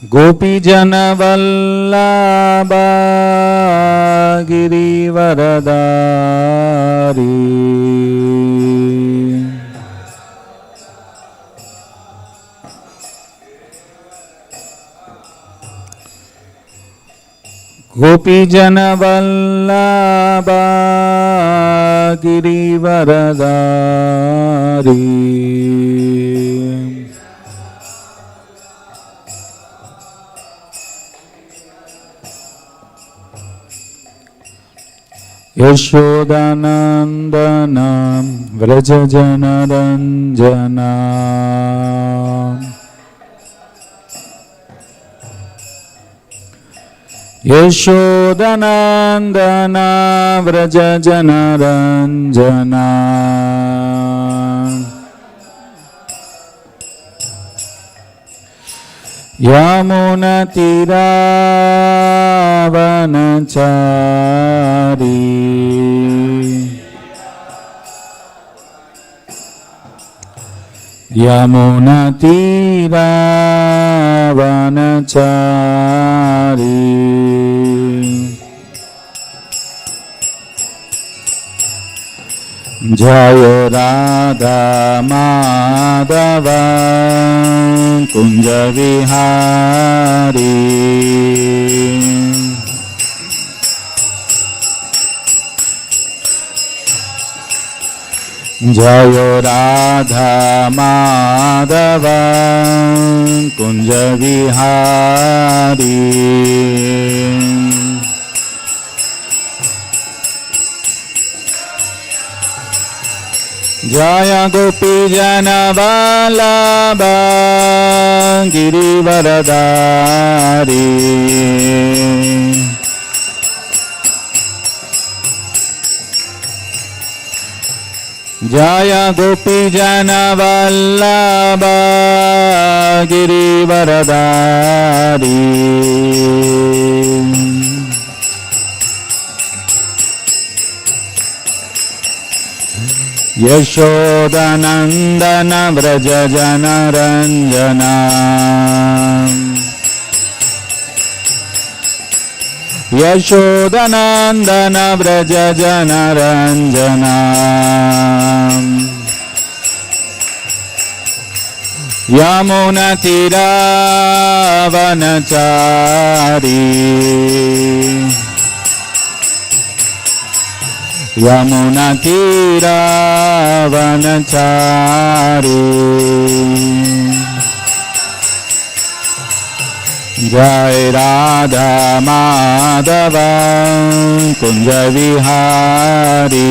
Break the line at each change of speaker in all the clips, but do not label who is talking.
गोपीजनवल्लभा गिरिवरदारी गोपीजनवल्लभा गिरिवरदारी यशोदानंदना व्रजजनरंजना यशोदानंदना व्रजजनरंजना यमुनतीरावनचारी यमुनतीरावनचारी जय राधा माधव कुंज विहारी जय राधा माधव कुंज विहारी जय गोपीजनवल्लभा गिरिवरदारी जय गोपीजनवल्लभा गिरिवरदारी यशोदानंदन व्रजजनरंजना यशोदानंदन व्रजजनरंजना यमुनतीरावनचारी यमुनतीरावनचारी जय राधा माधव कुंज विहारी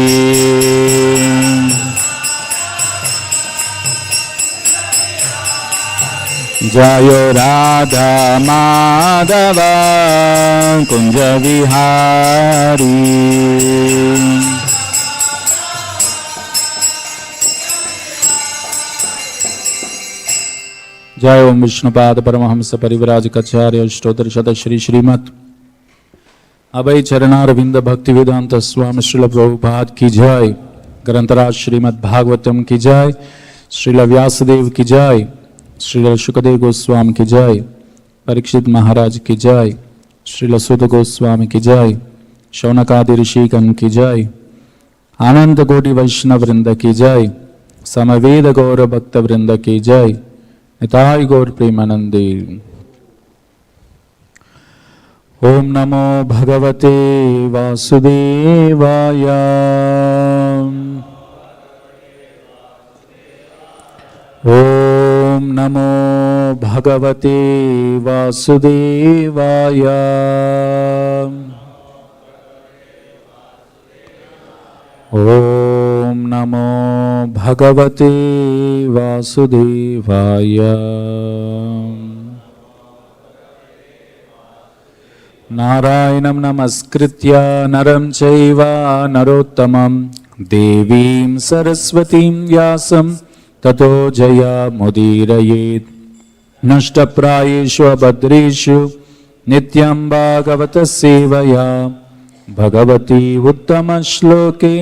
जय राधा माधव कुंज विहारी जय ओम विष्णुपाद परमहंस परिव्राज कचार्य अष्टोत्तर शत श्री श्रीमद अभय चरणारविंद भक्ति वेदांत स्वामी श्रील प्रभुपाद की जय। ग्रंथराज श्रीमद भागवतम की जय। श्रील व्यासदेव की जय। श्रील सुखदेव गोस्वामी की जय। परीक्षित महाराज की जय। श्रील सुत गोस्वामी की जय। शौनकादि ऋषिगण की जय। आनंद कोटि वैष्णव वृंद की जय। समवेद गौर भक्त वृंद की जय। निताय गौर प्रेमानंदे। ओम नमो भगवते वासुदेवाय। ओम नमो भगवते वासुदेवाय। ओम नमो भगवते वासुदेवाय। नारायणं नमस्कृत्य नरं चैव नरोत्तमं देवीं सरस्वतीं व्यासं ततो जयमुदीरयेत्। नष्टप्रायेषु अभद्रेषु नित्यं भागवत सेवया भगवती उत्तमश्लोके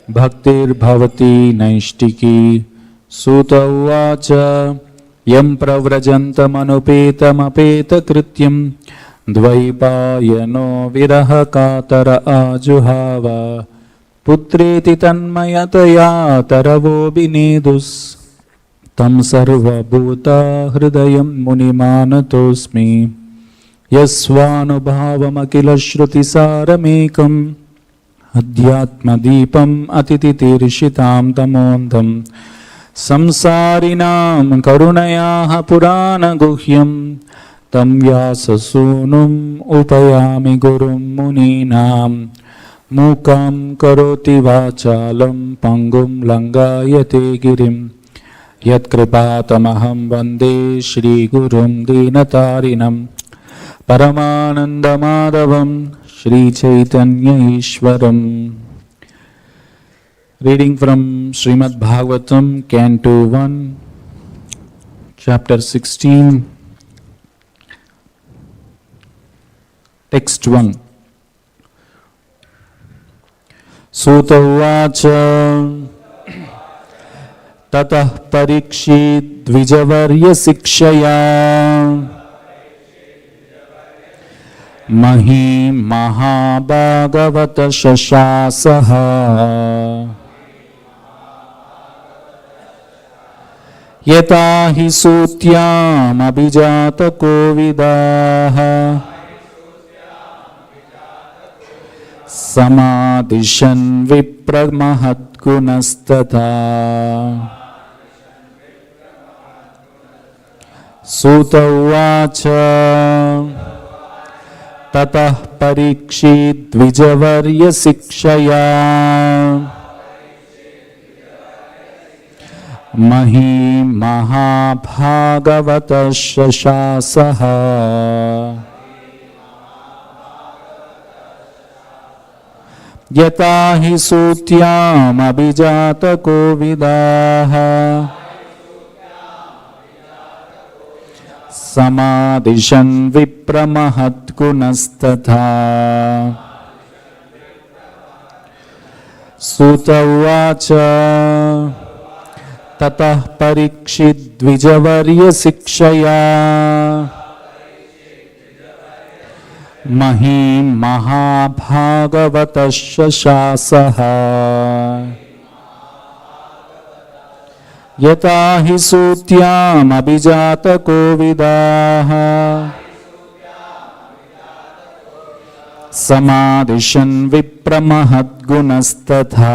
भक्तिर्भवति नैष्टिकी। सूत उवाच यं प्रव्रजन्तमनुपेतमपेतकृत्यं द्वैपायनो विरहकातर आजुहाव पुत्रेति तन्मयतया तरवोऽभिनेदुस् तं सर्वभूतहृदयं मुनिमानतोऽस्मि यस्वानुभावमखिलश्रुतिसारमेकम् अध्यात्मदीपम् अतिथितीर्षितां तमोऽन्धं संसारिणां करुणयाः पुराणगुह्यं तं व्याससूनुम् उपयामि गुरुं मुनीनां मूकं करोति वाचालं पङ्गुं लङ्घयते गिरिं यत्कृपातमहं वन्दे श्रीगुरुं दीनतारिणं परमानन्दमाधवं Sri Chaitanya ईश्वरम्. Reading from Śrīmad-Bhāgavatam, Canto 1, Chapter 16, Text 1. Sūta uvaca tatah parikshit dvijavarya sikshaya mahi mahabhagavata shashasaha yata hi sutyam abhijata kovidaha samadishan vipramahatgunastata. Sūta uvaca tatah parikshit dvijavarya sikshaya mahi mahabhagavata shashasaha yata hi sutyam abhijata kovidaha samadishan vipramahatgunastata. Sūta uvaca tatah parikshit dvijavarya sikshaya mahi mahabhagavata shashasaha yata hi sutyam abhijata kovidaha samadishan vipramahatgunastata.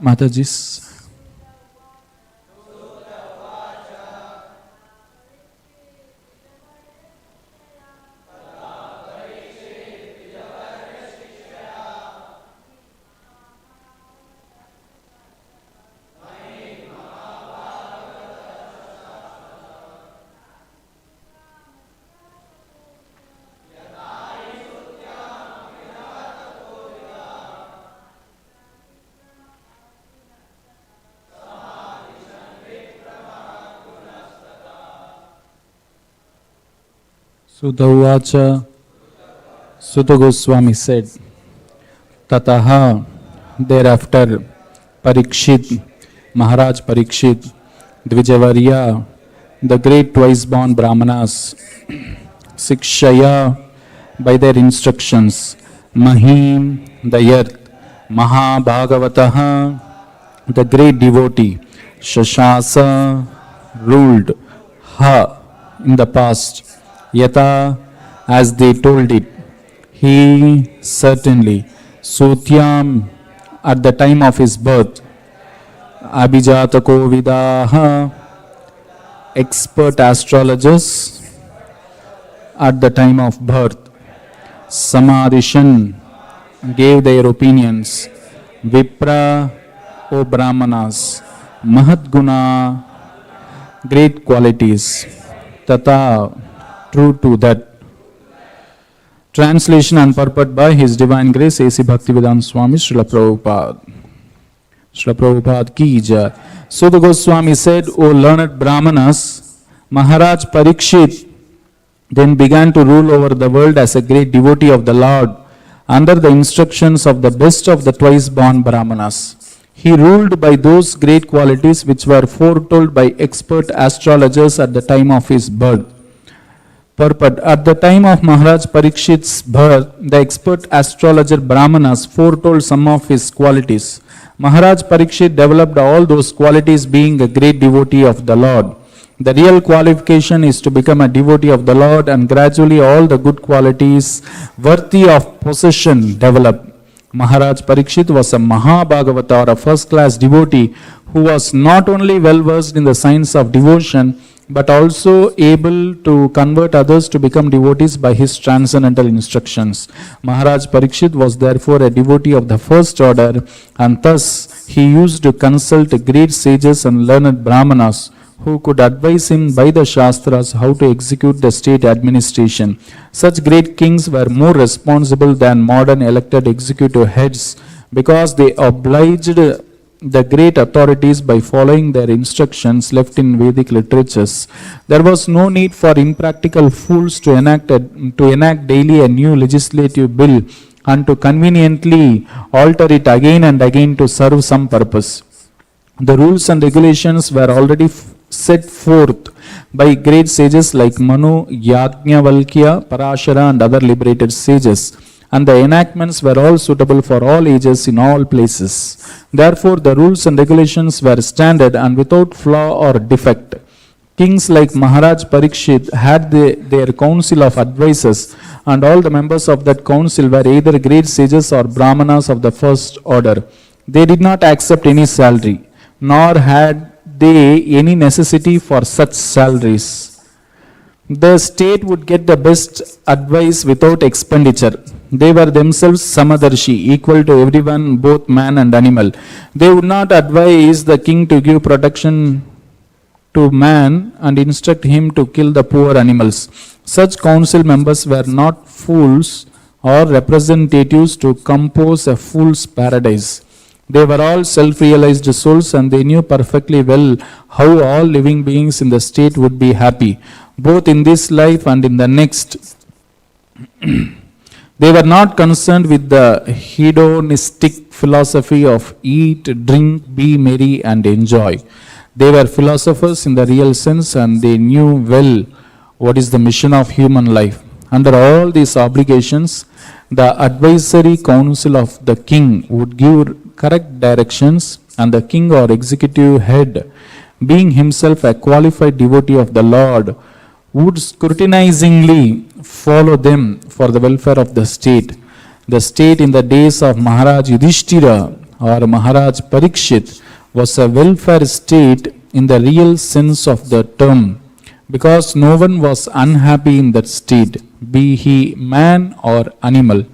Matajis. Sudavacha, Sukadeva Goswami said, Tataha, thereafter, Pariksit, Maharaja Pariksit, Dvijavarya, the great twice-born Brahmanas, Sikshaya, by their instructions, Mahim, the earth, Mahabhagavataha, the great devotee, Shashasa, ruled, Ha, in the past, Yata, as they told it, he certainly, Sutyam, at the time of his birth, Abhijatako Vidaha, expert astrologers, at the time of birth, Samadhishan, gave their opinions, Vipra, O Brahmanas, Mahatguna, great qualities, Tata, true to that. Translation and purport by His Divine Grace A.C. Bhaktivedanta Swami Srila Prabhupada. Srila Prabhupada ki jai. So the Goswami said, O learned Brahmanas, Maharaj Pariksit then began to rule over the world as a great devotee of the Lord under the instructions of the best of the twice-born Brahmanas. He ruled by those great qualities which were foretold by expert astrologers at the time of his birth. Purport. At the time of Maharaj Parikshit's birth, the expert astrologer Brahmanas foretold some of his qualities. Maharaj Parikshit developed all those qualities being a great devotee of the Lord. The real qualification is to become a devotee of the Lord, and gradually all the good qualities worthy of possession develop. Maharaj Pariksit was a Mahabhagavata, or a first-class devotee who was not only well-versed in the science of devotion, but also able to convert others to become devotees by his transcendental instructions. Maharaj Pariksit was therefore a devotee of the first order, and thus he used to consult great sages and learned Brahmanas who could advise him by the Shastras how to execute the state administration. Such great kings were more responsible than modern elected executive heads because they obliged the great authorities by following their instructions left in Vedic literatures. There was no need for impractical fools to enact daily a new legislative bill and to conveniently alter it again and again to serve some purpose. The rules and regulations were already set forth by great sages like Manu, Yajnavalkya, Parashara and other liberated sages, and the enactments were all suitable for all ages in all places. Therefore, the rules and regulations were standard and without flaw or defect. Kings like Maharaj Pariksit had their council of advisors, and all the members of that council were either great sages or Brahmanas of the first order. They did not accept any salary, nor had they any necessity for such salaries. The state would get the best advice without expenditure. They were themselves Samadarshi, equal to everyone, both man and animal. They would not advise the king to give protection to man and instruct him to kill the poor animals. Such council members were not fools or representatives to compose a fool's paradise. They were all self-realized souls, and they knew perfectly well how all living beings in the state would be happy, both in this life and in the next. They were not concerned with the hedonistic philosophy of eat, drink, be merry and enjoy. They were philosophers in the real sense, and they knew well what is the mission of human life. Under all these obligations, the advisory council of the king would give correct directions, and the king or executive head, being himself a qualified devotee of the Lord, would scrutinizingly follow them for the welfare of the state. The state in the days of Maharaj Yudhishthira or Maharaj Pariksit was a welfare state in the real sense of the term, because no one was unhappy in that state, be he man or animal.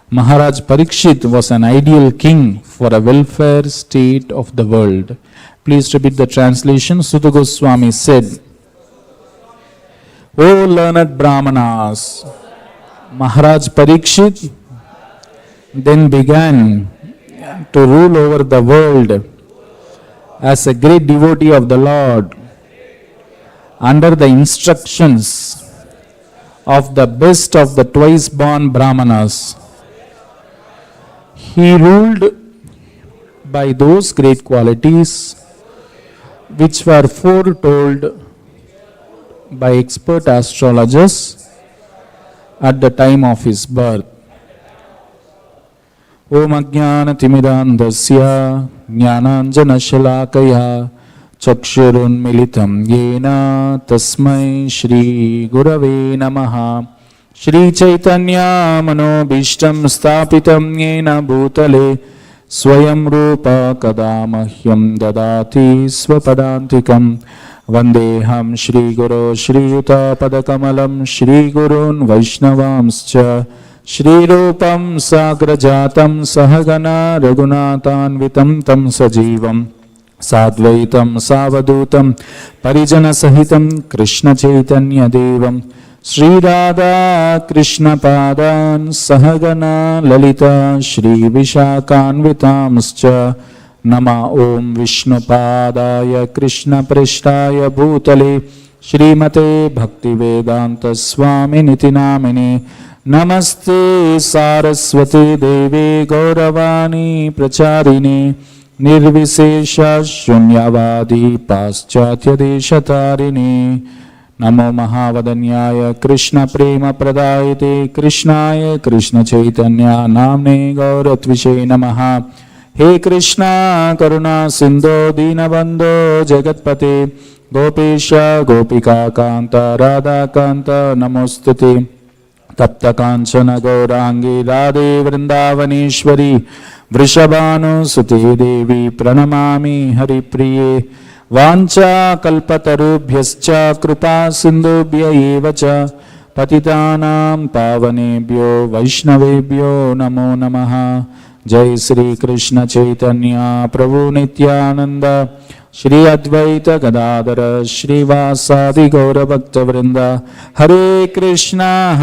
Maharaj Pariksit was an ideal king for a welfare state of the world. Please repeat the translation. Sukadeva Goswami said, O learned Brahmanas, Maharaj Pariksit then began to rule over the world as a great devotee of the Lord, under the instructions of the best of the twice-born Brahmanas. He ruled by those great qualities which were foretold by expert astrologers at the time of his birth. Om Ajnana Timidandasya Jnananjana Shalakaya Chakshurun Militam Yena Tasmai Shri Gurave Namaha. Shri Chaitanya Manobishtam Stapitam Yena Bhutale Swayam Rupa Kadamahyam Dadati Swapadantikam Vandeham Shri Guru Shri Yuta Padakamalam Shri Gurun Vaishnavamscha Shri Rupam Sagrajatam Sahagana Raghunathanvitam Tam Sajivam Sadvaitam Savadutam Parijana Sahitam Krishna Chaitanya Devam Shri Radha Krishna Padan Sahagana Lalita Shri Vishakhanvitamscha Nama Om Vishnu Padaya Krishna Prishtaya Bhutale Shrimate Bhaktivedanta Swami Niti Namine Namaste Saraswati Devi Gauravani Pracharine Nirvisesha Shunyavadi Paschatya Deshatarine Namo Mahavadanyaya Krishna Prema Pradayate Krishnaya Krishna Chaitanya Namne Gauratvishe Namaha. He Krishna Karuna Sindho Dinabandho Jagatpate Gopesha Gopika Kanta Radha Kanta Namostute Tapta Kanchana Gaurangi Radhe Vrindavaneshwari Vrishabhanu Sute Devi Pranamami Hari Priye Vancha Kalpatarubhyascha Krupa Sindhubhya Evacha Patitanam Pavanebhyo Vaishnavebhyo Namo Namaha. Jai Sri Krishna Chaitanya Prabhu Nityananda Shri Advaita Gadadara Shri Vasadi Gaura Bhakta Vrinda. Hare Krishna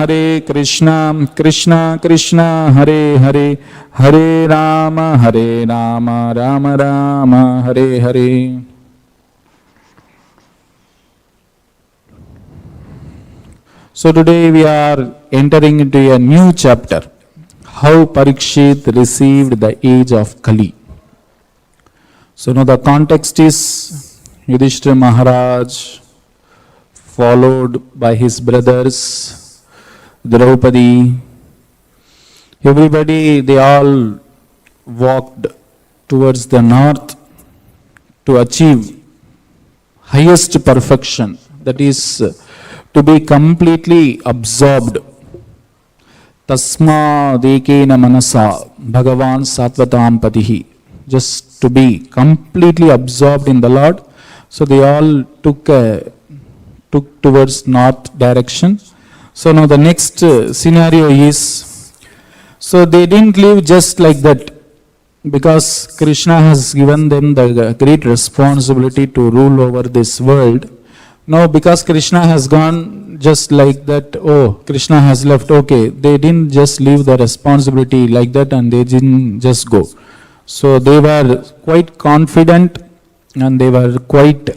Krishna Krishna Hare Hare Hare Rama Rama Rama Hare Hare. So today we are entering into a new chapter. How Pariksit received the age of Kali. So now the context is Yudhishthira Maharaj, followed by his brothers, Draupadi. Everybody, they all walked towards the north to achieve highest perfection, that is to be completely absorbed. Tasma dekena manasa Bhagavan Satvatam Patihi. Just to be completely absorbed in the Lord. So they all took towards north direction. So now the next scenario is, so they didn't live just like that, because Krishna has given them the great responsibility to rule over this world. Now because Krishna has gone just like that, oh, Krishna has left, okay, they didn't just leave the responsibility like that and they didn't just go. So they were quite confident and they were quite,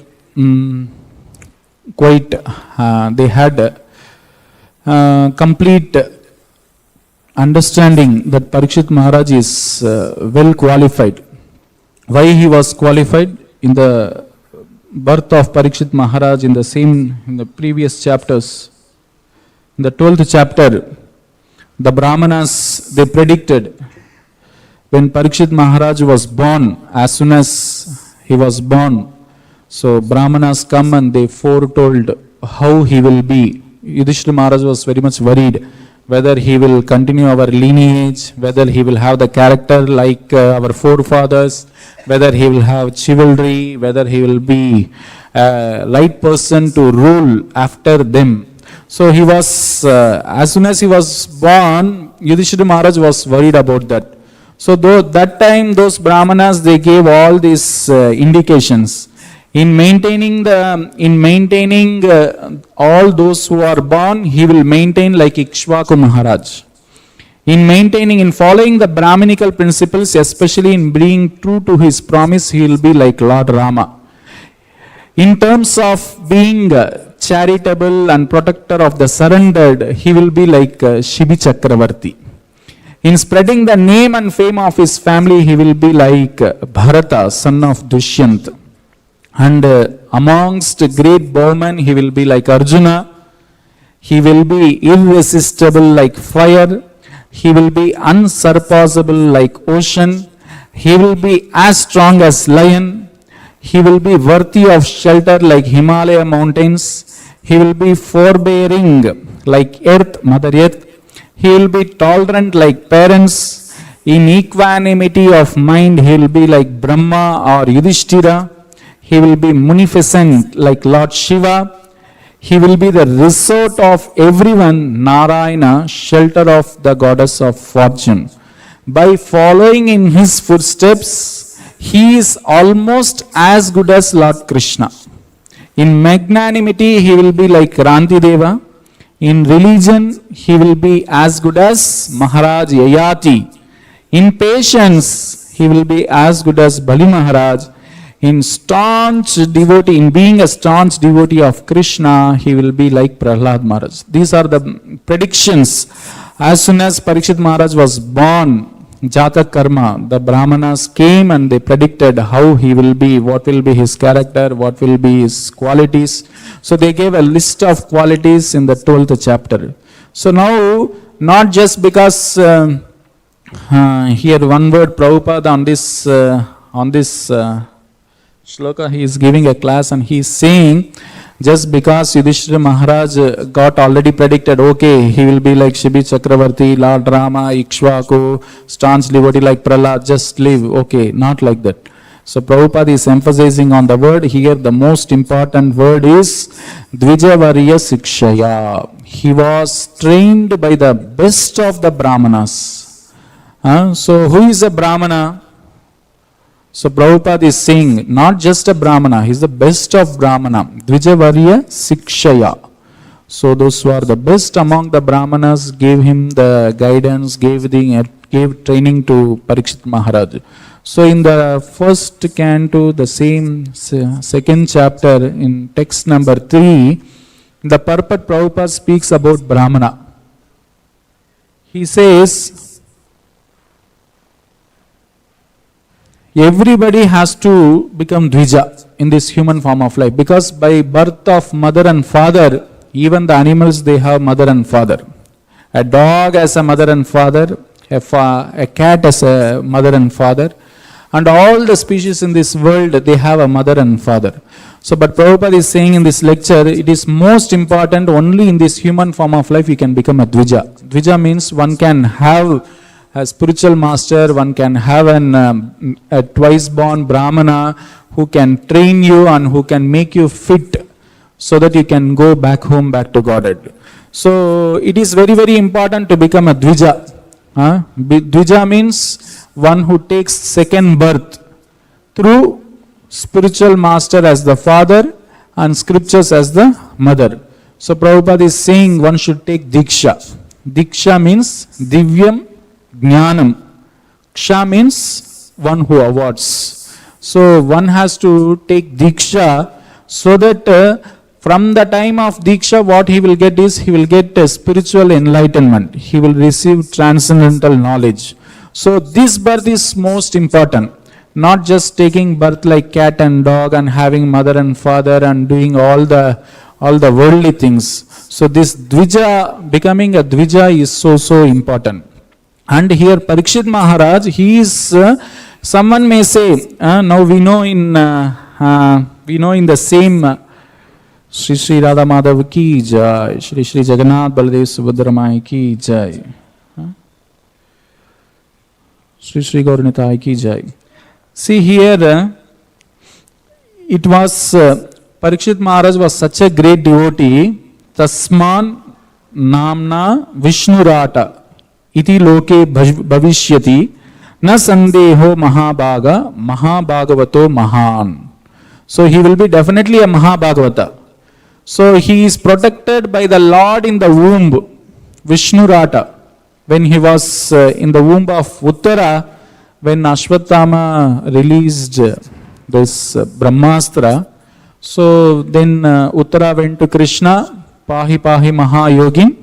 they had complete understanding that Pariksit Maharaj is well qualified. Why he was qualified? In the birth of Pariksit Maharaj, in the previous chapters, in the 12th chapter, the Brahmanas, they predicted when Pariksit Maharaj was born, as soon as he was born, so Brahmanas come and they foretold how he will be. Yudhishthira Maharaj was very much worried whether he will continue our lineage, whether he will have the character like our forefathers, whether he will have chivalry, whether he will be a right person to rule after them. So he was, as soon as he was born, Yudhishthira Maharaj was worried about that. So that time those Brahmanas, they gave all these indications. In maintaining all those who are born, he will maintain like Ikshvaku Maharaj. In following the Brahminical principles, especially in being true to his promise, he will be like Lord Rama. In terms of being charitable and protector of the surrendered, he will be like Shibi Chakravarti. In spreading the name and fame of his family, he will be like Bharata, son of Dushyant. And amongst great bowmen, he will be like Arjuna. He will be irresistible like fire. He will be unsurpassable like ocean. He will be as strong as lion. He will be worthy of shelter like Himalaya mountains. He will be forbearing like earth, Mother Earth. He will be tolerant like parents. In equanimity of mind, he will be like Brahma or Yudhishthira. He will be munificent like Lord Shiva. He will be the resort of everyone, Narayana, shelter of the goddess of fortune. By following in his footsteps, he is almost as good as Lord Krishna. In magnanimity, he will be like Rantideva. In religion, he will be as good as Maharaj Yayati. In patience, he will be as good as Bali Maharaj. In being a staunch devotee of Krishna, he will be like Prahlad Maharaj. These are the predictions. As soon as Pariksit Maharaj was born, Jatak Karma, the Brahmanas came and they predicted how he will be, what will be his character, what will be his qualities. So they gave a list of qualities in the 12th chapter. So now, not just because here one word Prabhupada on this shloka, he is giving a class and he is saying, just because Yudhishthira Maharaj got already predicted, okay, he will be like Shibi Chakravarti, Lord Rama, Ikshvaku, staunch devotee like Prahlad, just live. Okay, not like that. So Prabhupada is emphasizing on the word here. The most important word is Dvijavarya Sikshaya. He was trained by the best of the Brahmanas. So who is a Brahmana? So Prabhupada is saying, not just a Brahmana, he is the best of Brahmana. Dvijavarya Sikshaya. So those who are the best among the Brahmanas gave him the guidance, gave training to Pariksit Maharaj. So in the first canto, the same second chapter, in text number 3, the Purport Prabhupada speaks about Brahmana. He says, everybody has to become Dvija in this human form of life, because by birth of mother and father, even the animals, they have mother and father. A dog has a mother and father, a cat has a mother and father, and all the species in this world, they have a mother and father. So, but Prabhupada is saying in this lecture, it is most important only in this human form of life you can become a Dvija. Dvija means one can have a spiritual master, one can have a twice born Brahmana who can train you and who can make you fit so that you can go back home, back to Godhead. So it is very, very important to become a Dvija. Dvija means one who takes second birth through spiritual master as the father and scriptures as the mother. So Prabhupada is saying one should take Diksha. Diksha means Divyam Jnanam. Ksha means one who awards. So one has to take Diksha so that from the time of Diksha, what he will get is, he will get a spiritual enlightenment. He will receive transcendental knowledge. So this birth is most important. Not just taking birth like cat and dog and having mother and father and doing all the worldly things. So this Dvija, becoming a Dvija is so important. And here Pariksit Maharaj, he is, someone may say, now we know in the same Shri Shri Radha Madhav ki jai. Shri Shri Jagannath Baladev Subhadra Mai ki jai. Shri Shri Gauranitai ki jai. See here, it was Pariksit Maharaj was such a great devotee. Tasman namna Vishnurata iti loke bhavishyati na sandeho mahabhaga mahabhagavato mahan. So he will be definitely a Mahabhagavata. So he is protected by the Lord in the womb, Vishnurata. When he was in the womb of Uttara, when Ashwatthama released this Brahmastra, so then Uttara went to Krishna, Pahi Pahi Mahayogin,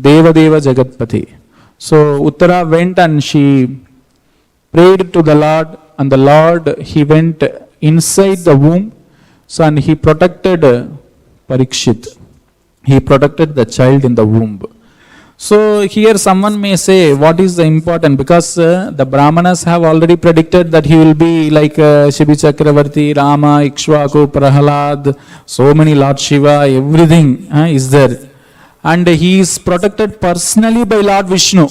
Deva Deva Jagatpati. So Uttara went and she prayed to the Lord, and the Lord, he went inside the womb, so and he protected Parikshit. He protected the child in the womb. So here someone may say, what is the important? Because the Brahmanas have already predicted that he will be like Shibi Chakravarti, Rama, Ikshvaku, Prahalad, so many Lord Shiva, everything is there. And he is protected personally by Lord Vishnu.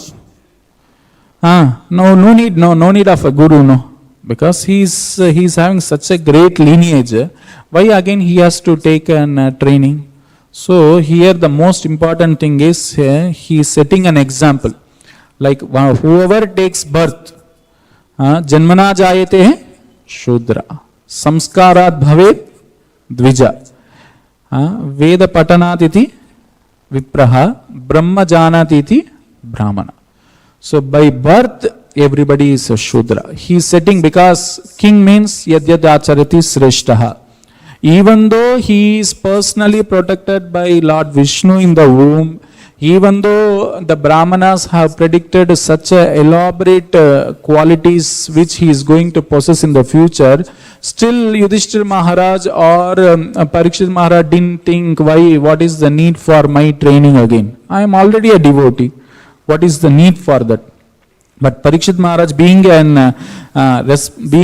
No need of a guru, no. Because he is having such a great lineage. Why again he has to take an training? So here the most important thing is he is setting an example. Like whoever takes birth, Janmana jayate Shudra, Samskarat bhavet Dvija, Veda patanat iti Vipraha, Brahma janat iti Brahmana. So by birth everybody is a Shudra. He is setting, because king means yadyad acharati sreshtaha. Even though he is personally protected by Lord Vishnu in the womb, even though the Brahmanas have predicted such elaborate qualities which he is going to possess in the future, still Yudhishthira Maharaj or Parikshit Maharaj didn't think, what is the need for my training again? I am already a devotee. What is the need for that? But Parikshit Maharaj being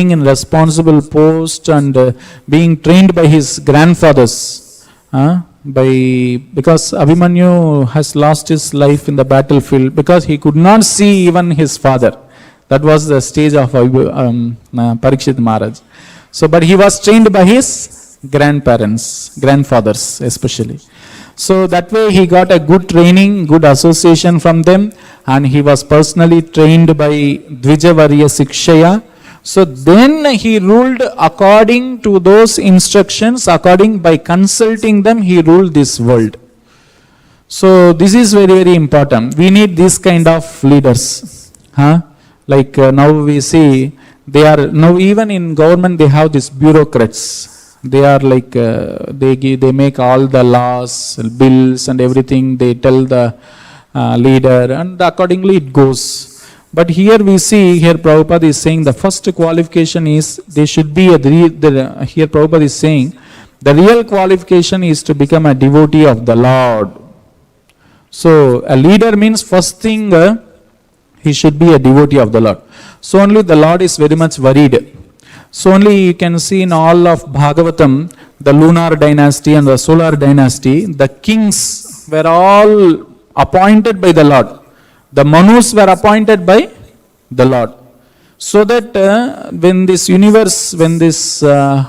in responsible post and being trained by his grandfathers, because Abhimanyu has lost his life in the battlefield because he could not see even his father. That was the stage of Parikshit Maharaj. So, but he was trained by his grandfathers especially. So that way he got a good training, good association from them, and he was personally trained by Dvijavarya Sikshaya. So then he ruled according to those instructions, by consulting them, he ruled this world. So this is very, very important. We need this kind of leaders. Like now we see, now even in government they have these bureaucrats. They are like, they make all the laws, bills and everything, they tell the leader, and accordingly it goes. But here we see, here Prabhupada is saying the first qualification is, they should be, here Prabhupada is saying, the real qualification is to become a devotee of the Lord. So a leader means first thing, he should be a devotee of the Lord. So only the Lord is very much worried. So only you can see in all of Bhagavatam, the lunar dynasty and the solar dynasty, the kings were all appointed by the Lord. The Manus were appointed by the Lord. So that when this universe, the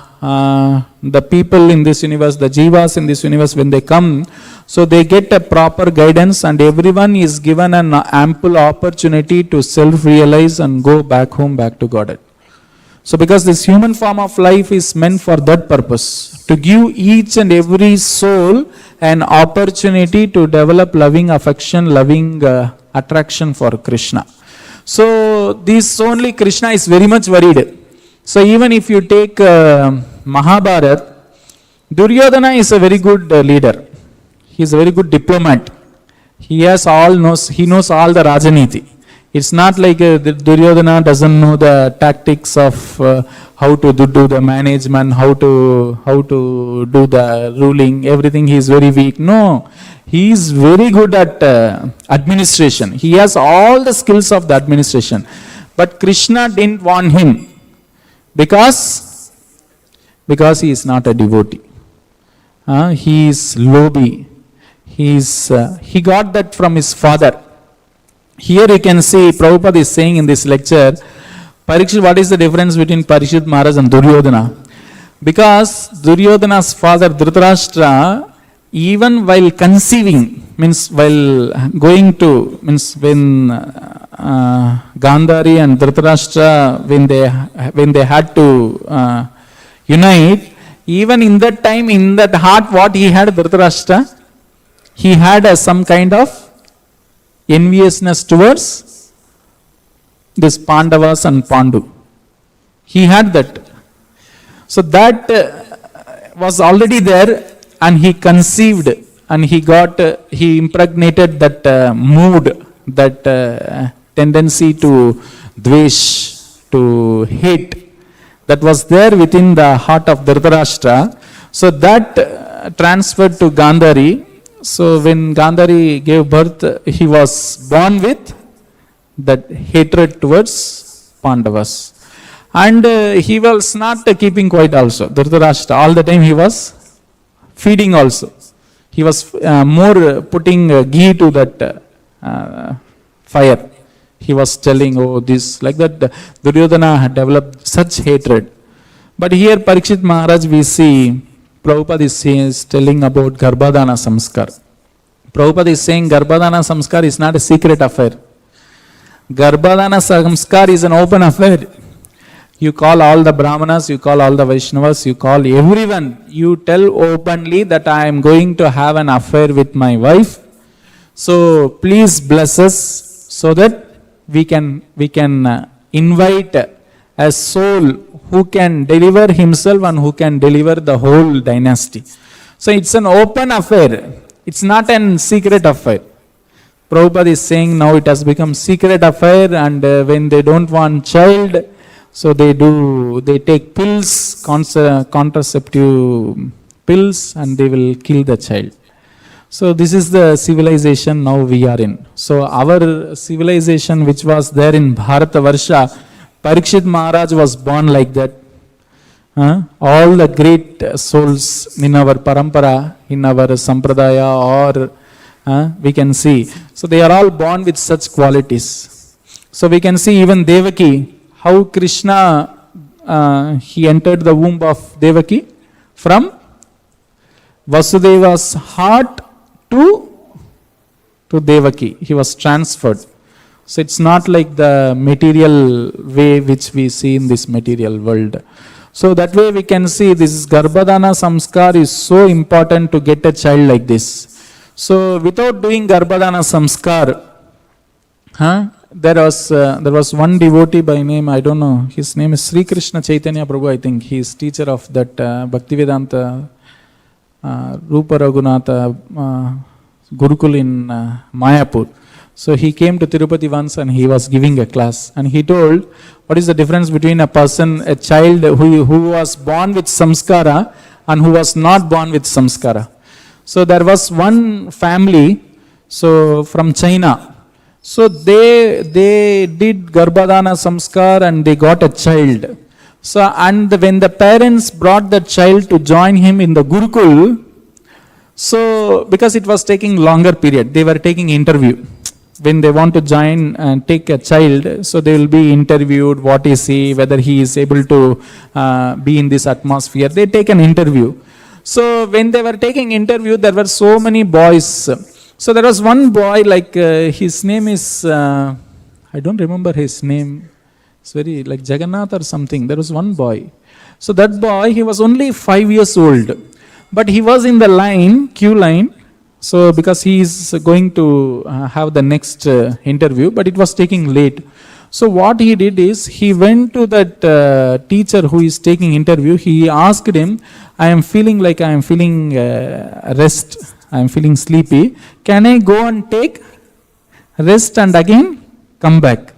people in this universe, the jivas in this universe, when they come, so they get a proper guidance and everyone is given an ample opportunity to self-realize and go back home, back to Godhead. So because this human form of life is meant for that purpose, to give each and every soul an opportunity to develop loving affection, loving attraction for Krishna. So this only Krishna is very much worried. So even if you take Mahabharata, Duryodhana is a very good leader. He is a very good diplomat. He knows all the Rajaniti. It's not like Duryodhana doesn't know the tactics of how to do the management, how to do the ruling, everything. He is very weak. No, he is very good at administration. He has all the skills of the administration. But Krishna didn't want him because he is not a devotee. he is Lobi. He got that from his father. Here you can see Prabhupada is saying in this lecture, Pariksit, what is the difference between Pariksit Maharaj and Duryodhana? Because Duryodhana's father Dhritarashtra, even while conceiving, means while going to, means when Gandhari and Dhritarashtra, when they had to unite, even in that time, in that heart, what he had, Dhritarashtra, he had some kind of enviousness towards this Pandavas and Pandu. He had that. So that was already there, and he conceived, and he impregnated that mood, that tendency to dvesh, to hate, that was there within the heart of Dhritarashtra. So that transferred to Gandhari. So when Gandhari gave birth, he was born with that hatred towards Pandavas. And he was not keeping quiet also. Dhritarashtra, all the time he was feeding also. He was more putting ghee to that fire. He was telling, oh, this, like that. Duryodhana had developed such hatred. But here Pariksit Maharaj, we see, Prabhupada is telling about Garbhadana Samskar. Prabhupada is saying Garbhadana Samskar is not a secret affair. Garbhadana Samskar is an open affair. You call all the Brahmanas, you call all the Vaishnavas, you call everyone. You tell openly that I am going to have an affair with my wife. So please bless us so that we can invite a soul who can deliver himself and who can deliver the whole dynasty. So it's an open affair. It's not an secret affair. Prabhupada is saying now it has become secret affair, and when they don't want child, so they take pills, contraceptive pills, and they will kill the child. So this is the civilization now we are in. So our civilization which was there in Bharatavarsha, Pariksit Maharaj was born like that. All the great souls in our parampara, in our sampradaya, or we can see. So they are all born with such qualities. So we can see even Devaki, how Krishna, he entered the womb of Devaki from Vasudeva's heart to Devaki. He was transferred. So it's not like the material way which we see in this material world. So that way we can see this Garbhadana Samskar is so important to get a child like this. So without doing Garbhadana Samskar, there was one devotee by name, I don't know, his name is Sri Krishna Chaitanya Prabhu, I think. He is teacher of that Bhaktivedanta Rupa Raghunatha Gurukul in Mayapur. So he came to Tirupati once and he was giving a class, and he told what is the difference between a person, a child who was born with samskara and who was not born with samskara. So there was one family, so from China. So they did Garbhadana Samskar and they got a child. So and when the parents brought the child to join him in the Gurukul, so because it was taking longer period, they were taking interview. When they want to join and take a child, so they will be interviewed, what is he, whether he is able to be in this atmosphere. They take an interview. So when they were taking interview, there were so many boys. So there was one boy, like his name is, I don't remember his name. It's very like Jagannath or something. There was one boy. So that boy, he was only 5 years old. But he was in the line, queue line. So because he is going to have the next interview, but it was taking late. So what he did is, he went to that teacher who is taking interview. He asked him, I am feeling rest. I am feeling sleepy. Can I go and take rest and again come back?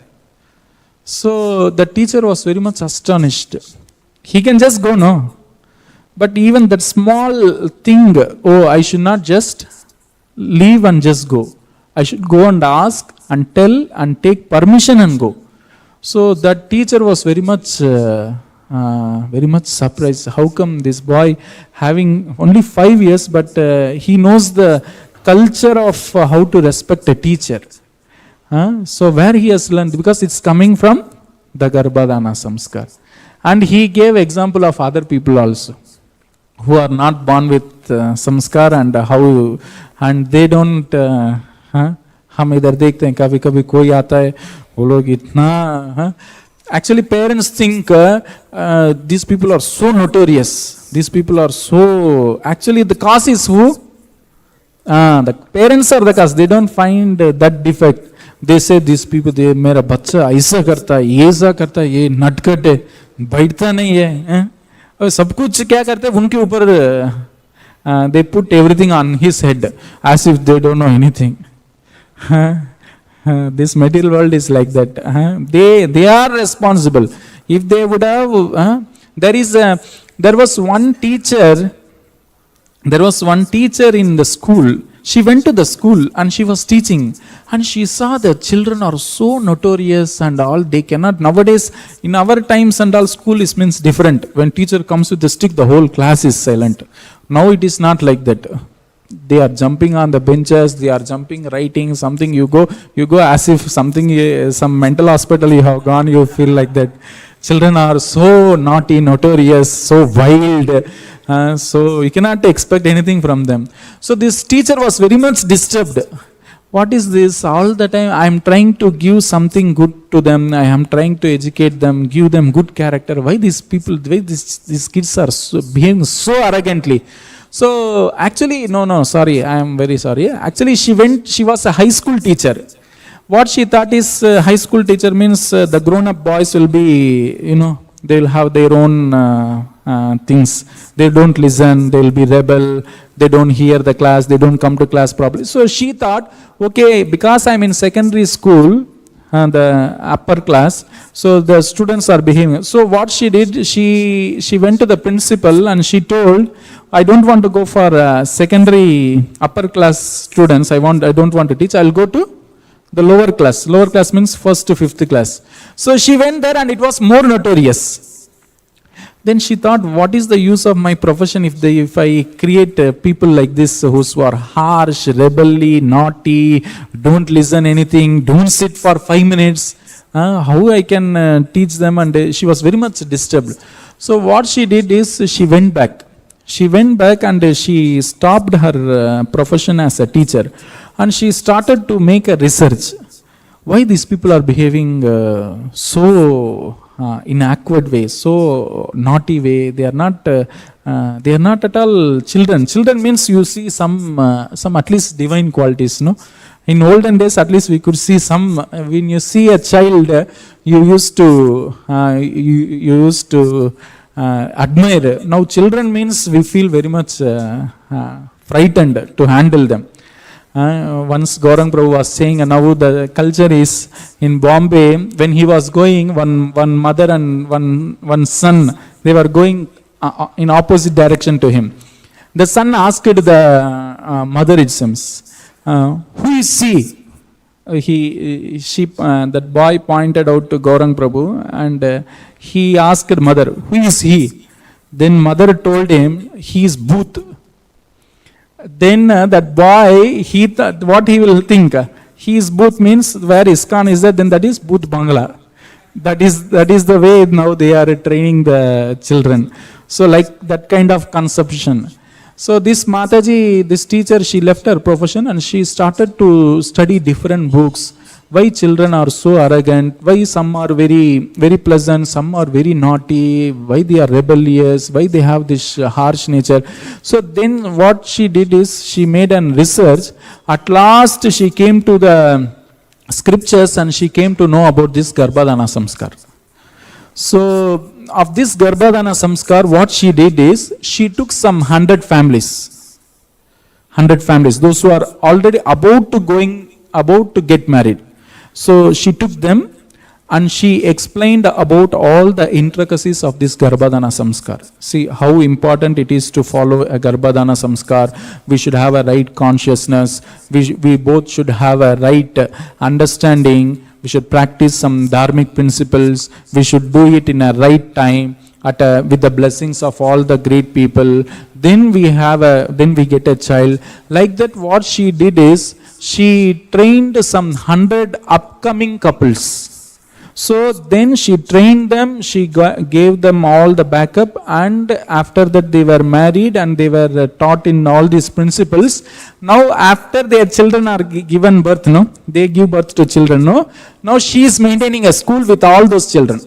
So the teacher was very much astonished. He can just go, no? But even that small thing, oh, I should not just leave and just go. I should go and ask and tell and take permission and go. So that teacher was very much very much surprised. How come this boy having only 5 years, but he knows the culture of how to respect a teacher. So where he has learned, because it's coming from the Garbhadana Samskar. And he gave example of other people also, who are not born with samskar, and how, and they don't, हम इधर देखते हैं कभी कभी कोई आता है वो लोग इतना, actually parents think these people are so notorious, these people are so, actually the cause is who? The parents are the cause. They don't find that defect. They say these people, they, मेरा बच्चा ऐसा करता है, ये ऐसा करता है, ये नटखट है, बैठता नहीं है, और सब कुछ क्या करते हैं उनके ऊपर, they put everything on his head as if they don't know anything. This material world is like that. They are responsible. If they would have, there was one teacher in the school. She went to the school and she was teaching, and she saw the children are so notorious and all, they cannot, nowadays in our times and all, school is means different. When teacher comes with the stick, the whole class is silent. Now it is not like that. They are jumping on the benches, they are jumping, writing something, you go as if something, some mental hospital you have gone, you feel like that. Children are so naughty, notorious, so wild. So you cannot expect anything from them. So this teacher was very much disturbed. What is this? All the time I am trying to give something good to them. I am trying to educate them, give them good character. Why these people, why these kids are behaving so arrogantly? So actually, sorry, I am very sorry. Actually she was a high school teacher. What she thought is high school teacher means the grown-up boys will be, they will have their own things. They don't listen, they will be rebel, they don't hear the class, they don't come to class properly. So she thought, okay, because I'm in secondary school, the upper class, so the students are behaving. So what she did, she went to the principal and she told, I don't want to go for secondary upper class students, I don't want to teach, I'll go to the lower class. Lower class means 1st to 5th class. So she went there and it was more notorious. Then she thought, what is the use of my profession if I create people like this who are harsh, rebelly, naughty, don't listen anything, don't sit for 5 minutes. How I can teach them? And she was very much disturbed. So what she did is she went back. She went back and she stopped her profession as a teacher. And she started to make a research. Why these people are behaving so in awkward way, so naughty way? They are not at all children. Children means you see some at least divine qualities, no? In olden days, at least we could see some. When you see a child, you used to admire. Now children means we feel very much frightened to handle them. Once Gaurang Prabhu was saying, now the culture is in Bombay, when he was going, one mother and one son, they were going in opposite direction to him. The son asked the mother, it seems, who is he? That boy pointed out to Gaurang Prabhu and he asked mother, who is he? Then mother told him, he is Bhoot. Then that boy, he thought, what he will think? He is Bhoot means where ISKCON is there, then that is Bhoot Bangla. That is the way now they are training the children. So like that kind of conception. So this Mataji, this teacher, she left her profession and she started to study different books. Why children are so arrogant, why some are very, very pleasant, some are very naughty, why they are rebellious, why they have this harsh nature. So then what she did is, she made an research. At last she came to the scriptures and she came to know about this Garbhadana Samskar. So of this Garbhadana Samskar, what she did is, she took some 100 families, those who are already about to get married. So she took them and she explained about all the intricacies of this Garbhadana Samskar. See how important it is to follow a Garbhadana Samskar. We should have a right consciousness. We both should have a right understanding. We should practice some dharmic principles. We should do it in a right time. with the blessings of all the great people, then we get a child. Like that, what she did is, she trained some 100 upcoming couples. So then she trained them, she gave them all the backup, and after that they were married and they were taught in all these principles. Now after their children are given birth, they give birth to children, now she is maintaining a school with all those children.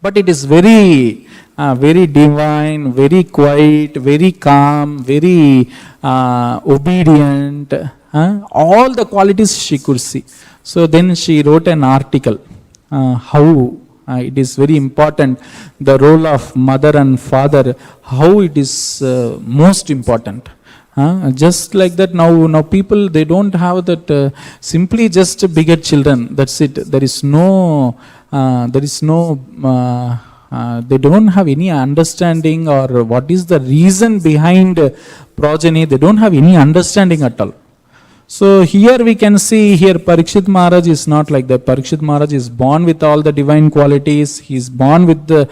But it is very divine, very quiet, very calm, very obedient, all the qualities she could see. So then she wrote an article. How it is very important, the role of mother and father, how it is most important. Just like that, now people, they don't have that simply just beget children, that's it. They don't have any understanding, or what is the reason behind progeny, they don't have any understanding at all. So here we can see, here Pariksit Maharaj is not like that. Pariksit Maharaj is born with all the divine qualities. He is born with the,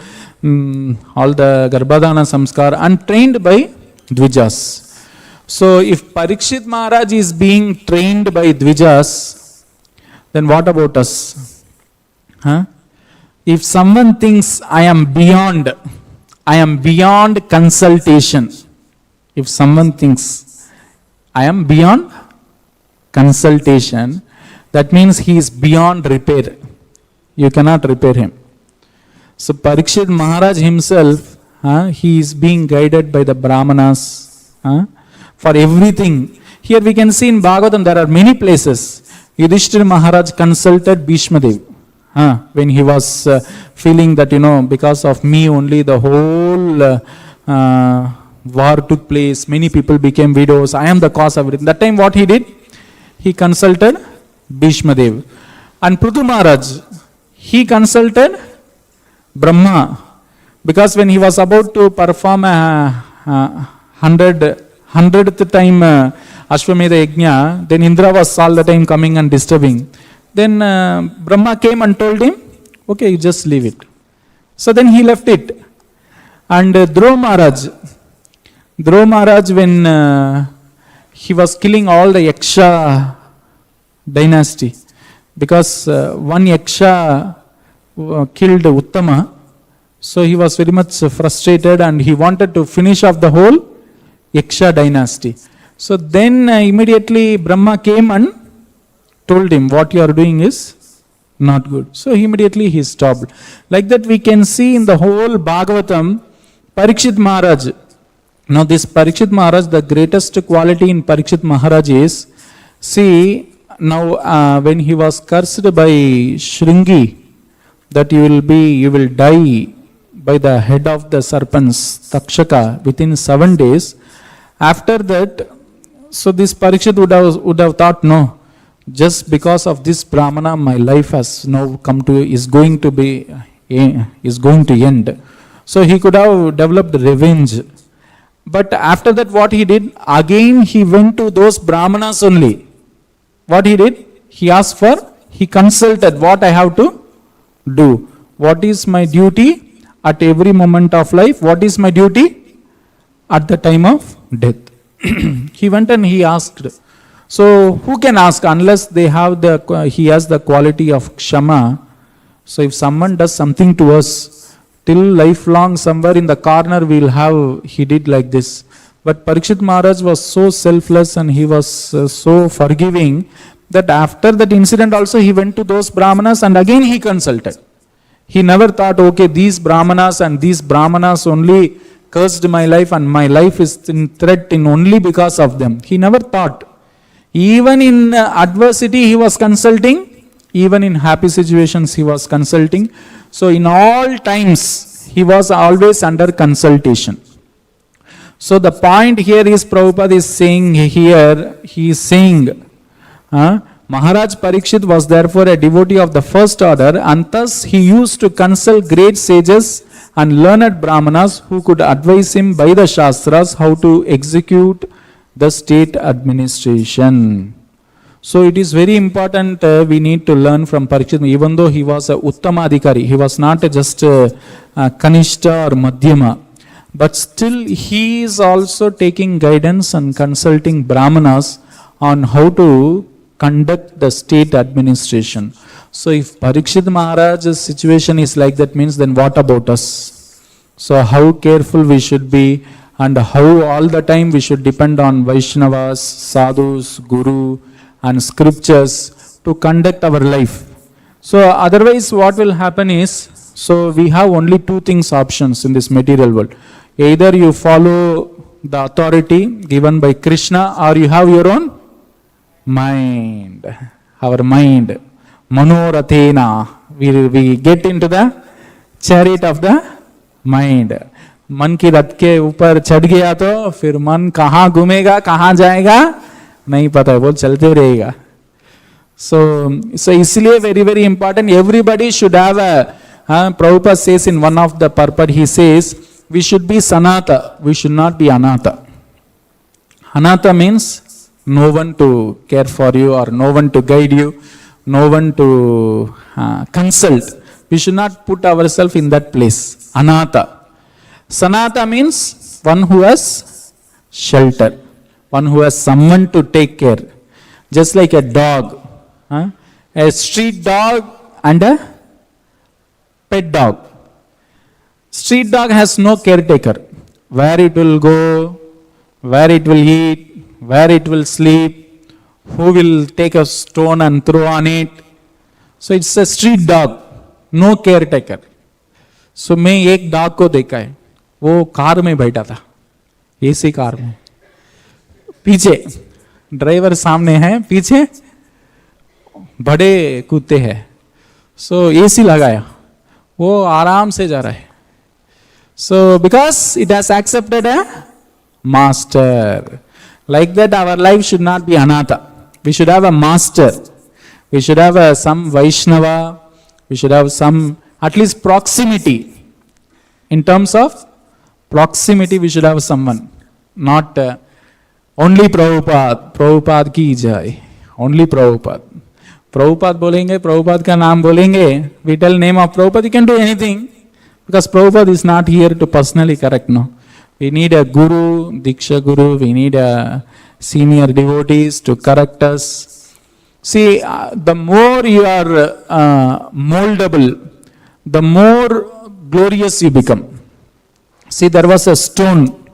all the Garbhadana Samskar and trained by Dvijas. So if Pariksit Maharaj is being trained by Dvijas, then what about us? If someone thinks I am beyond consultation, if someone thinks I am beyond consultation, that means he is beyond repair. You cannot repair him. So Pariksit Maharaj himself, he is being guided by the Brahmanas for everything. Here we can see in Bhagavatam there are many places. Yudhishthira Maharaj consulted Bhishmadev when he was feeling that, because of me only the whole war took place, many people became widows, I am the cause of everything. That time what he did? He consulted Bhishmadev. And Prithu Maharaj, he consulted Brahma, because when he was about to perform a 100th time Ashwamedha Yajna, then Indra was all the time coming and disturbing. Then Brahma came and told him, okay, you just leave it. So then he left it. And Dhruva Maharaj, when he was killing all the Yaksha dynasty, because one Yaksha killed Uttama, so he was very much frustrated and he wanted to finish off the whole Yaksha dynasty. So then immediately Brahma came and told him, what you are doing is not good. So immediately he stopped. Like that we can see in the whole Bhagavatam, Pariksit Maharaj. Now this Pariksit Maharaj, the greatest quality in Pariksit Maharaj is, see, now when he was cursed by Shringi, that you will die by the head of the serpents, Takshaka, within 7 days. After that, so this Pariksit would have thought, no, just because of this Brahmana, my life has now is going to end. So he could have developed revenge. But after that, what he did? Again, he went to those Brahmanas only. What he did? He consulted what I have to do. What is my duty at every moment of life? What is my duty at the time of death? He went and he asked. So who can ask unless he has the quality of Kshama? So if someone does something to us, till lifelong, somewhere in the corner he did like this. But Pariksit Maharaj was so selfless and he was so forgiving that after that incident also he went to those Brahmanas and again he consulted. He never thought, okay, these Brahmanas only cursed my life and my life is in threat only because of them. He never thought. Even in adversity he was consulting. Even in happy situations he was consulting. So in all times he was always under consultation. So the point here is, Prabhupada is saying here, he is saying, Maharaj Pariksit was therefore a devotee of the first order, and thus he used to consult great sages and learned Brahmanas who could advise him by the Shastras how to execute the state administration. So it is very important we need to learn from Pariksit. Even though he was a Uttama Adhikari, he was not just a Kanishta or Madhyama, but still he is also taking guidance and consulting Brahmanas on how to conduct the state administration. So if Pariksit Maharaj's situation is like that, means then what about us? So how careful we should be, and how all the time we should depend on Vaishnavas, Sadhus, Guru and scriptures to conduct our life. So otherwise what will happen is, so we have only two things options in this material world. Either you follow the authority given by Krishna, or you have your own mind. Our mind. Manorathena. We get into the chariot of the mind. मन की रथ के ऊपर चढ़ गया तो फिर मन कहाँ घूमेगा कहाँ जाएगा नहीं पता है, वो चलते रहेगा. So इसलिए very important, everybody should have a Prabhupada says in one of the purport, he says we should be sanata, we should not be anata. Anata means no one to care for you, or no one to guide you, no one to consult. We should not put ourselves in that place. Anata. Sanata means one who has shelter, one who has someone to take care. Just like a dog, a street dog and a pet dog. Street dog has no caretaker. Where it will go, where it will eat, where it will sleep, who will take a stone and throw on it. So it's a street dog, no caretaker. So मैं एक dog को देखा है, वो car में बैठा था, AC car में, पीछे ड्राइवर सामने है, पीछे बड़े कुत्ते हैं. सो एसी लगाया, वो आराम से जा रहा है. So because it has accepted a master. Like that our life should not be anata. We should have a master. We should have some Vaishnava. We should have some at least proximity. In terms of proximity we should have someone. Not only Prabhupada. Prabhupada ki jai. Only Prabhupada. Prabhupada बोलेंगे, Prabhupada का नाम बोलेंगे. We tell name of Prabhupada, you can do anything. Because Prabhupada is not here to personally correct, no. We need a guru, Diksha guru, we need a senior devotees to correct us. See, the more you are moldable, the more glorious you become. See, there was a stone.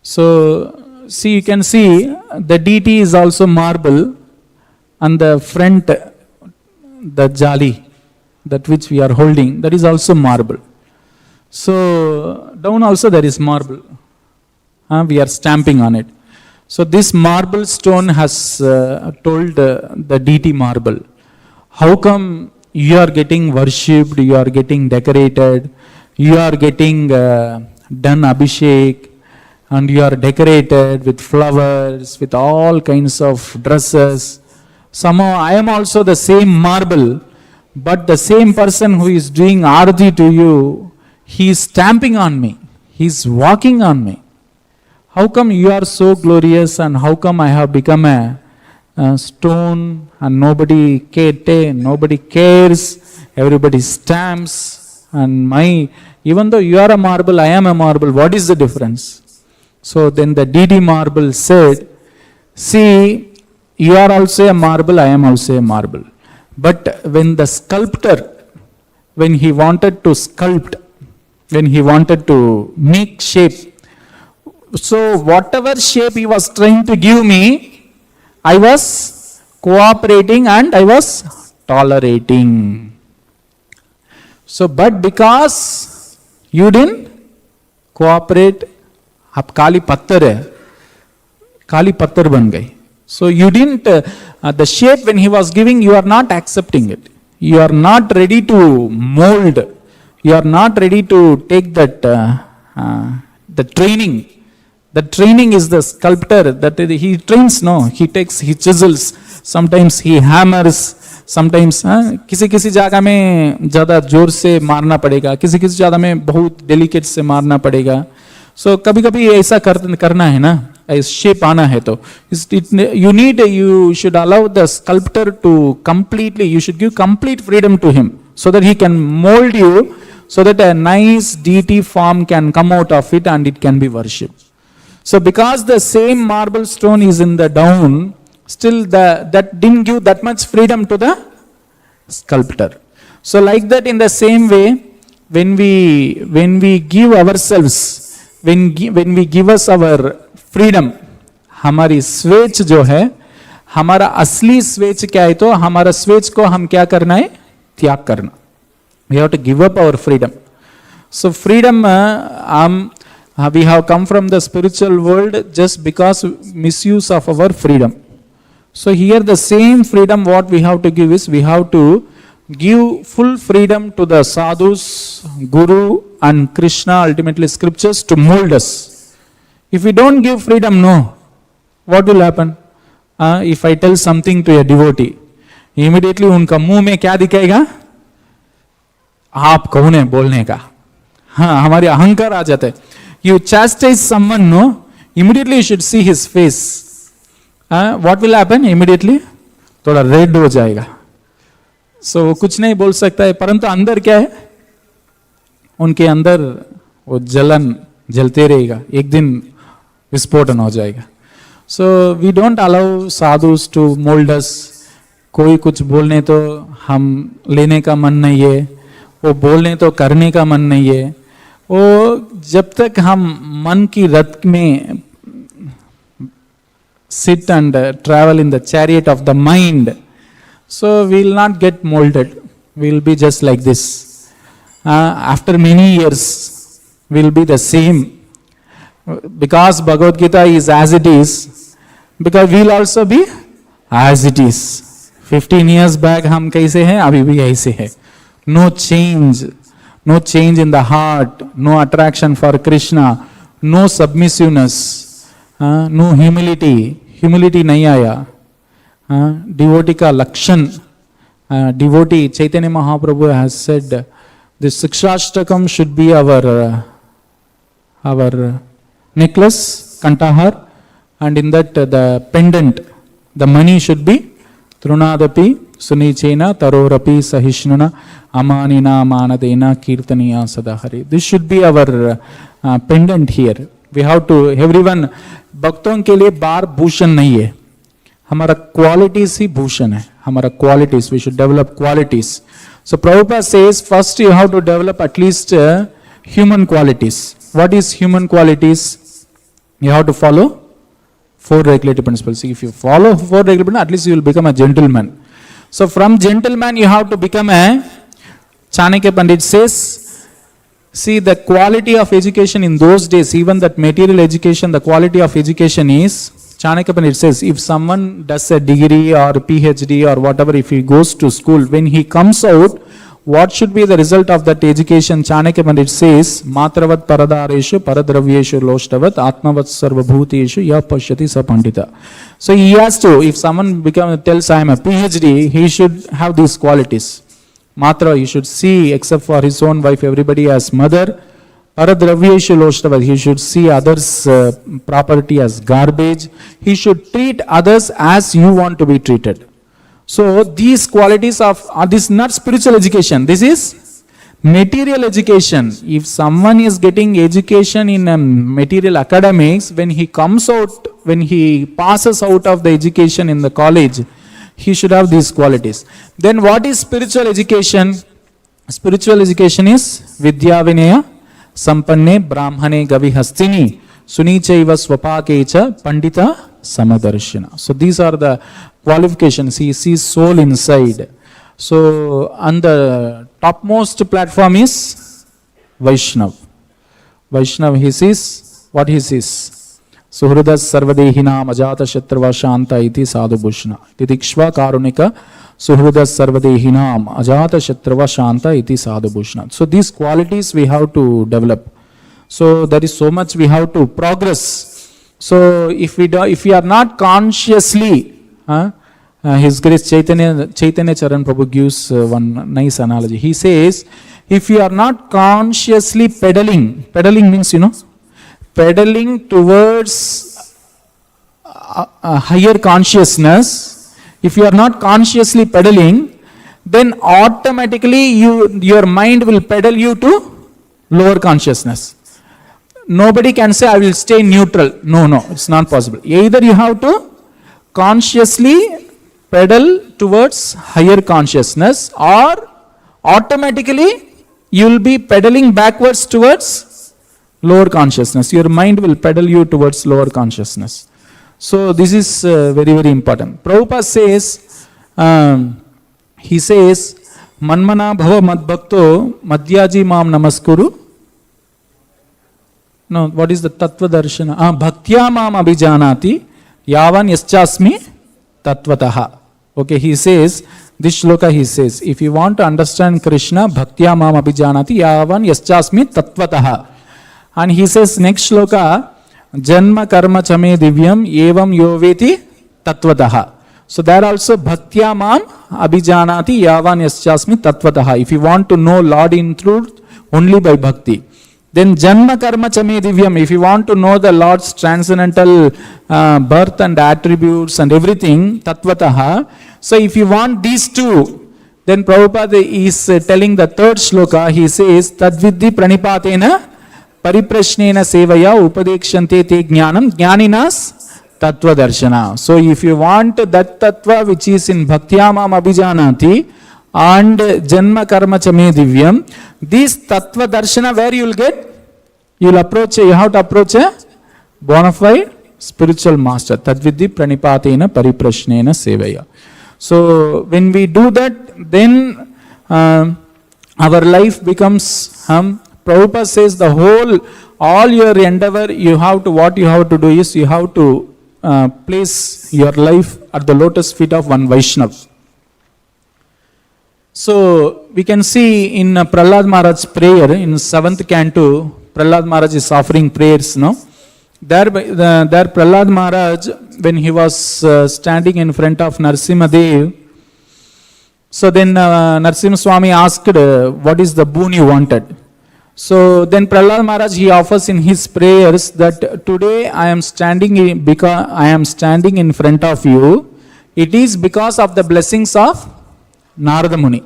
So, see, you can see the deity is also marble, and the front, the jali, that which we are holding, that is also marble. So, down also there is marble. We are stamping on it. So, this marble stone has told the deity marble, how come you are getting worshipped, you are getting decorated, you are getting done abhishek, and you are decorated with flowers, with all kinds of dresses. Somehow I am also the same marble, but the same person who is doing arati to you, he is stamping on me, he is walking on me. How come you are so glorious, and how come I have become a stone and nobody cares, everybody stamps, and even though you are a marble, I am a marble, what is the difference? So then the deity marble said, see, you are also a marble, I am also a marble. But when the sculptor, when he wanted to sculpt, when he wanted to make shape, so whatever shape he was trying to give me, I was cooperating and I was tolerating. So, but because you didn't cooperate, आप काली पत्थर है, काली पत्थर बन गई. So you didn't, the shape when he was giving, you are not accepting it. You are not ready to mold. You are not ready to take that, the training. The training is the sculptor, that he trains, no, he chisels, sometimes he hammers, sometimes किसी जगह में ज़्यादा जोर से मारना पड़ेगा, किसी जगह में बहुत delicate से मारना पड़ेगा. So कभी कभी ऐसा करना है ना, शेप आना है तो you should allow the sculptor to completely, you should give complete freedom to him so that he can mold you, so that a nice deity form can come out of it and it can be worshipped. So because the same marble stone is in the down, still that didn't give that much freedom to the sculptor. So like that, in the same way, when we give ourselves, when we give us our freedom, हमारी स्वेच जो है, हमारा असली स्वेच क्या है, तो हमारा स्वेच को हम क्या करना है, त्याग करना. We have to give up our freedom. So freedom, we have come from the spiritual world just because misuse of our freedom. So here the same freedom what we have to give is, we have to give full freedom to the sadhus, guru and Krishna, ultimately scriptures, to mold us. If we don't give freedom, no, what will happen? If I tell something to a devotee, immediately उनका मुंह में क्या दिखेगा, आप कौन है बोलने का. हाँ, हमारे अहंकार आ जाता है. You chastise someone, no, immediately you should see his face. What will happen? Immediately थोड़ा रेड हो जाएगा. So वो कुछ नहीं बोल सकता है, परंतु अंदर क्या है, उनके अंदर वो जलन जलते रहेगा, एक दिन विस्फोटन हो जाएगा. So we don't allow sadhus to mold us. कोई कुछ बोलने तो हम लेने का मन नहीं है, वो बोलने तो करने का मन नहीं है. वो जब तक हम मन की रथ में sit and travel in the chariot of the mind, so we will not get molded. We will be just like this. After many years, we will be the same. Because Bhagavad Gita is as it is, because we will also be as it is. 15 years back हम कैसे हैं, अभी भी ऐसे हैं. No change. No change in the heart. No attraction for Krishna. No submissiveness. No humility. Humility नहीं आया. Devotee का लक्षण. Devotee, Chaitanya Mahaprabhu has said, this Sikshashtakam should be our necklace, kantahar, and in that the pendant, the money should be Trunadapi, Sunichena, Tarorapi, Sahishnuna, Amanina, Manadena, Kirtaniya, Sadahari. This should be our pendant here. We have to, everyone, भक्तों के लिए बार भूषण नहीं है, हमारा qualities ही भूषण है. हमारा qualities, we should develop qualities. So Prabhupada says, first you have to develop at least human qualities. What is human qualities? You have to follow 4 regulative principles. If you follow 4 regulative principles, at least you will become a gentleman. So from gentleman you have to become a, Chanakya Pandit says, see the quality of education in those days, even that material education, the quality of education is, Chanakya Pandit says, if someone does a degree or PhD or whatever, if he goes to school, when he comes out, what should be the result of that education? Chanakya Pandit says, Matravat paradareshu paradravyeshu loshtavat atmavat sarvabhuteshu ya pashyati sa pandita. So he has to, if someone tells I am a PhD, he should have these qualities. Matra, he should see, except for his own wife, everybody as mother. Paradravyeshu loshtavat, he should see others' property as garbage. He should treat others as you want to be treated. So these qualities of, this is not spiritual education, this is material education. If someone is getting education in material academics, when he comes out, when he passes out of the education in the college, he should have these qualities. Then what is spiritual education? Spiritual education is Vidya Vinaya Sampanne Brahmane Gavi Hastini Sunichaiva Swapakecha Pandita Samadarshana. So these are the qualifications. He sees soul inside. So on the topmost platform is Vaishnav. Vaishnav, he sees what he sees. Suhrudas sarvadehinam ajata shatrava shanta iti sadhu bhushna. Titikshva karunika suhrudas sarvadehinam ajata shatrava shanta iti sadhu bhushna. So these qualities we have to develop. So there is so much we have to progress. So if we are not consciously, His Grace Chaitanya Charan Prabhu gives one nice analogy. He says, if you are not consciously pedaling means, pedaling towards higher consciousness, if you are not consciously pedaling, then automatically your mind will pedal you to lower consciousness. Nobody can say, I will stay neutral. No, it's not possible. Either you have to consciously pedal towards higher consciousness, or automatically you will be pedaling backwards towards lower consciousness. Your mind will pedal you towards lower consciousness. So this is very, very important. Prabhupada says, he says, Manmana bhava madbhakto madhyaji mam namaskuru. No, what is the tattva darshana? Bhaktya mam abhijanati yavan yaschasmi tattvataha. Okay, he says, this shloka he says, if you want to understand Krishna, bhaktya mam abhijanati yavan yaschasmi tattvataha. And he says, next shloka, janma karma chame divyam evam yoveti tattvataha. So there also bhaktya mam abhijanati yavan yaschasmi tattvataha. If you want to know Lord in truth, only by bhakti. Then janma karma chame divyam, if you want to know the Lord's transcendental birth and attributes and everything, tattvataha. So if you want these two, then Prabhupada is telling the third shloka, he says, tadvidhi pranipatena pariprashnena sevaya upadekshante te jnanam jnaninas tattva darshana. So if you want that tattva which is in bhaktyamam abhijanati and janma karma chame divyam, this tattva darshana where you will get? You will approach, you have to approach a bona fide spiritual master. Tadvidhi pranipatena pariprashnena sevaya. So when we do that, then our life becomes, Prabhupada says all your endeavor, you have to, what you have to do is, you have to place your life at the lotus feet of one Vaishnava. So we can see in Prahlad Maharaj's prayer, in 7th canto, Prahlad Maharaj is offering prayers, no? There Prahlad Maharaj, when he was standing in front of Narasimhadev, so then Narasimha Swami asked, what is the boon you wanted? So then Prahlad Maharaj, he offers in his prayers that today I am standing in front of you. It is because of the blessings of Narada Muni.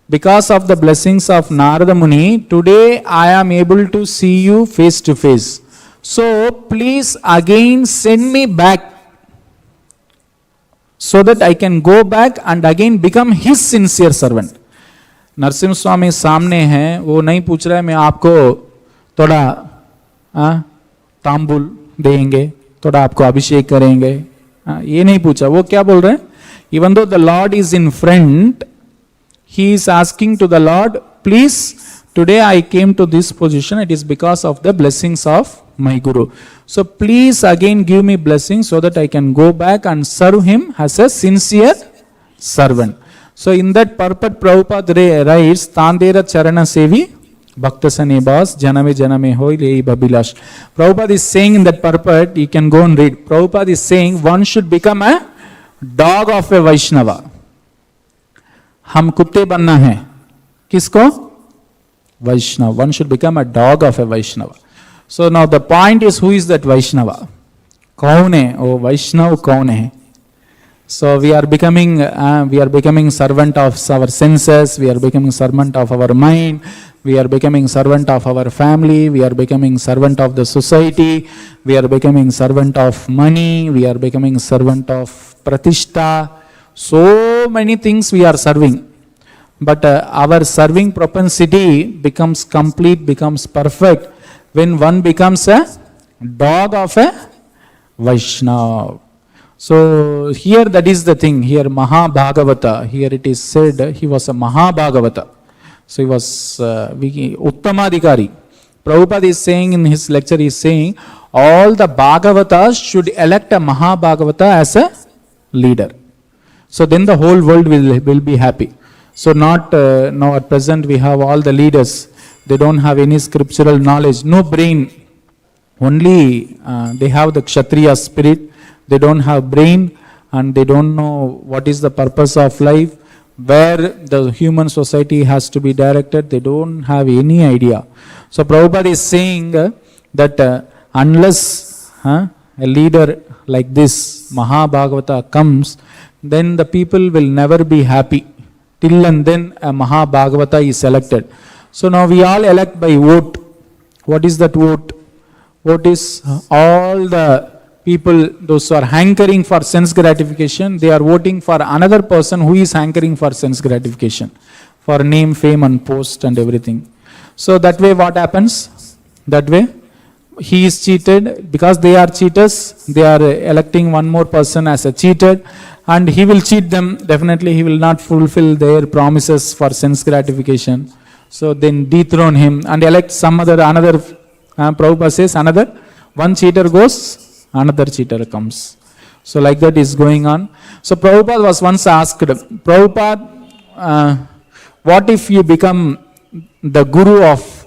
Because of the blessings of Narada Muni, today I am able to see you face to face. So please again send me back so that I can go back and again become his sincere servant. Narasimha Swami सामने हैं, वो नहीं पूछ रहा है मैं आपको थोड़ा तांबुल देंगे, थोड़ा आपको अभिषेक करेंगे, ये नहीं पूछा. वो क्या बोल रहे हैं? Even though the Lord is in front, he is asking to the Lord, please, today I came to this position, it is because of the blessings of my Guru. So please again give me blessings so that I can go back and serve him as a sincere servant. So in that purport, Prabhupada writes, Tandera Charana Sevi Bhakta Sanebas Janame Janame Hoi Lei Babilash. Prabhupada is saying in that purport, you can go and read. Prabhupada is saying one should become a dog of a Vaishnava. हम कुत्ते बनना है किसको? Vaishnava. One should become a dog of a Vaishnava. So now the point is, who is that Vaishnava? कौन है वो वैष्णव? कौन है? So we are becoming servant of our senses, we are becoming servant of our mind, we are becoming servant of our family, we are becoming servant of the society, we are becoming servant of money, we are becoming servant of pratishta. So many things we are serving. But our serving propensity becomes complete, becomes perfect when one becomes a dog of a Vaishnava. So here that is the thing, here Mahabhagavata, here it is said he was a Mahabhagavata. So he was Uttamadhikari. Prabhupada is saying in his lecture, he is saying all the Bhagavatas should elect a Mahabhagavata as a leader. So then the whole world will be happy. So not now at present we have all the leaders, they don't have any scriptural knowledge, no brain, only they have the Kshatriya spirit. They don't have brain and they don't know what is the purpose of life, where the human society has to be directed. They don't have any idea. So Prabhupada is saying that unless a leader like this, Mahabhagavata comes, then the people will never be happy. Till and then a Mahabhagavata is elected. So now we all elect by vote. What is that vote? Vote is all the people, those who are hankering for sense gratification, they are voting for another person who is hankering for sense gratification, for name, fame and post and everything. So that way what happens? That way he is cheated. Because they are cheaters, they are electing one more person as a cheater, and he will cheat them. Definitely he will not fulfill their promises for sense gratification. So then dethrone him and elect some another. Prabhupada says another. One cheater goes, another cheater comes. So like that is going on. So Prabhupada was once asked, Prabhupada, what if you become the guru of,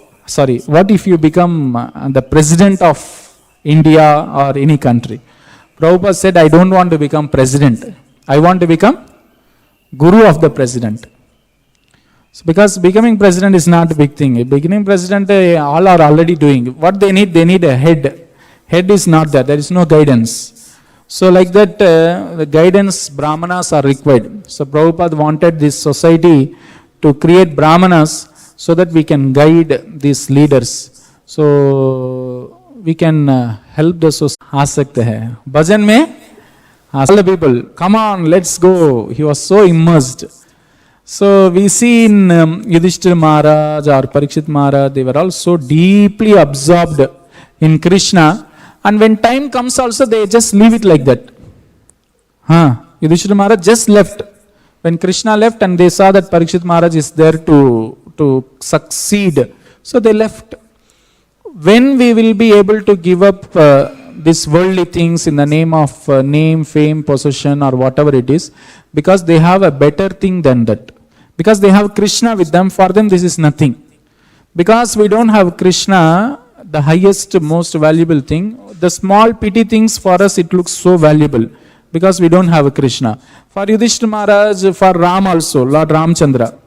what if you become the president of India or any country? Prabhupada said, I don't want to become president. I want to become guru of the president. So because becoming president is not a big thing. Becoming president, all are already doing. What they need a head. Head is not there. There is no guidance. So like that, the guidance, brahmanas are required. So Prabhupada wanted this society to create brahmanas so that we can guide these leaders. So we can help the society. Asakta hai. Bhajan mein, all the people, come on, let's go. He was so immersed. So we see in Yudhishthira Maharaj or Pariksit Maharaj, they were all so deeply absorbed in Krishna. And when time comes also, they just leave it like that. Yudhishthira Maharaj just left. When Krishna left and they saw that Pariksit Maharaj is there to succeed, so they left. When we will be able to give up these worldly things in the name of name, fame, possession or whatever it is, because they have a better thing than that. Because they have Krishna with them, for them this is nothing. Because we don't have Krishna, the highest, most valuable thing, the small petty things for us it looks so valuable. Because we don't have Krishna. For Yudhishthira Maharaj, for Ram also, Lord Ramchandra,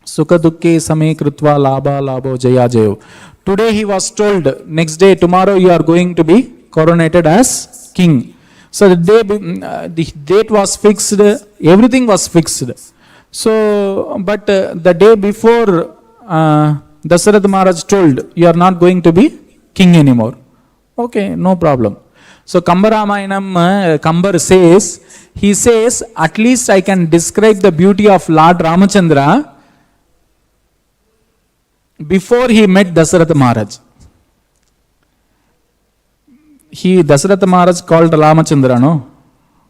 Sukha dukkhe same krutva labha labho jaya jayo. Today he was told, next day, tomorrow you are going to be coronated as king. So the date was fixed, everything was fixed. So, but the day before, Dasarath Maharaj told, you are not going to be king anymore. Okay, no problem. So Kambaramayanam, Kambar says, he says, at least I can describe the beauty of Lord Ramachandra before he met Dasarath Maharaj. Dasarath Maharaj called Ramachandra, no?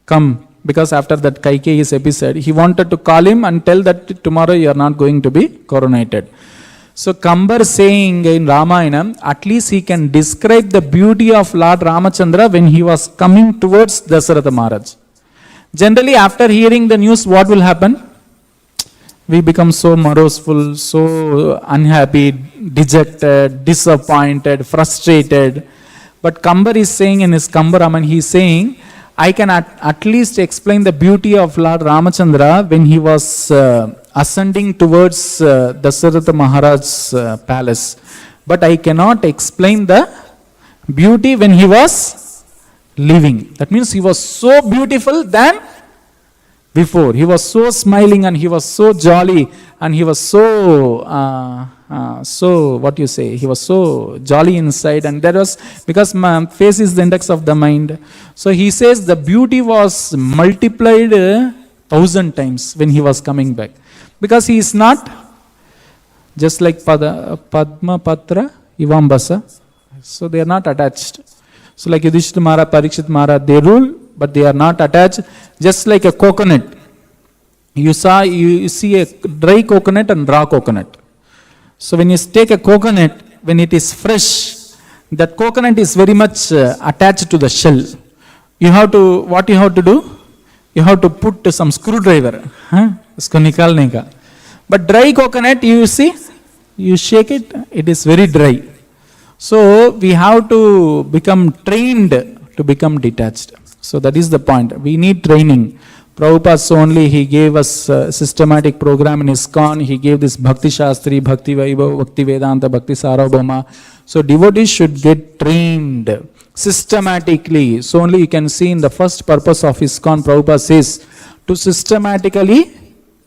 Come, because after that Kaikeyi's episode, he wanted to call him and tell that tomorrow you are not going to be coronated. So Kambar saying in Ramayana, at least he can describe the beauty of Lord Ramachandra when he was coming towards Dasarath Maharaj. Generally, after hearing the news, what will happen? We become so moroseful, so unhappy, dejected, disappointed, frustrated. But Kambar is saying in his Kambaraman, he is saying, I can at least explain the beauty of Lord Ramachandra when he was ascending towards Dasarath Maharaj's palace. But I cannot explain the beauty when he was leaving. That means he was so beautiful than before. He was so smiling and he was so jolly and he was so he was so jolly inside, and that was because my face is the index of the mind. So he says the beauty was multiplied 1,000 times when he was coming back, because he is not just like Padma Patra Ivambasa, so they are not attached. So like Yudhishthira Maharaj, Pariksit Maharaj, they rule, but they are not attached. Just like a coconut, you see a dry coconut and raw coconut. So when you take a coconut, when it is fresh, that coconut is very much attached to the shell. What you have to do? You have to put some screwdriver. Usko nikalne ka. But dry coconut, you see, you shake it, it is very dry. So we have to become trained to become detached. So that is the point. We need training. Prabhupada only, he gave us a systematic program in ISKCON. He gave this Bhakti Shastri, Bhakti Vaibhav, Bhakti Vedanta, Bhakti Sarvabhauma. So devotees should get trained systematically. So only you can see in the first purpose of ISKCON, Prabhupada says, to systematically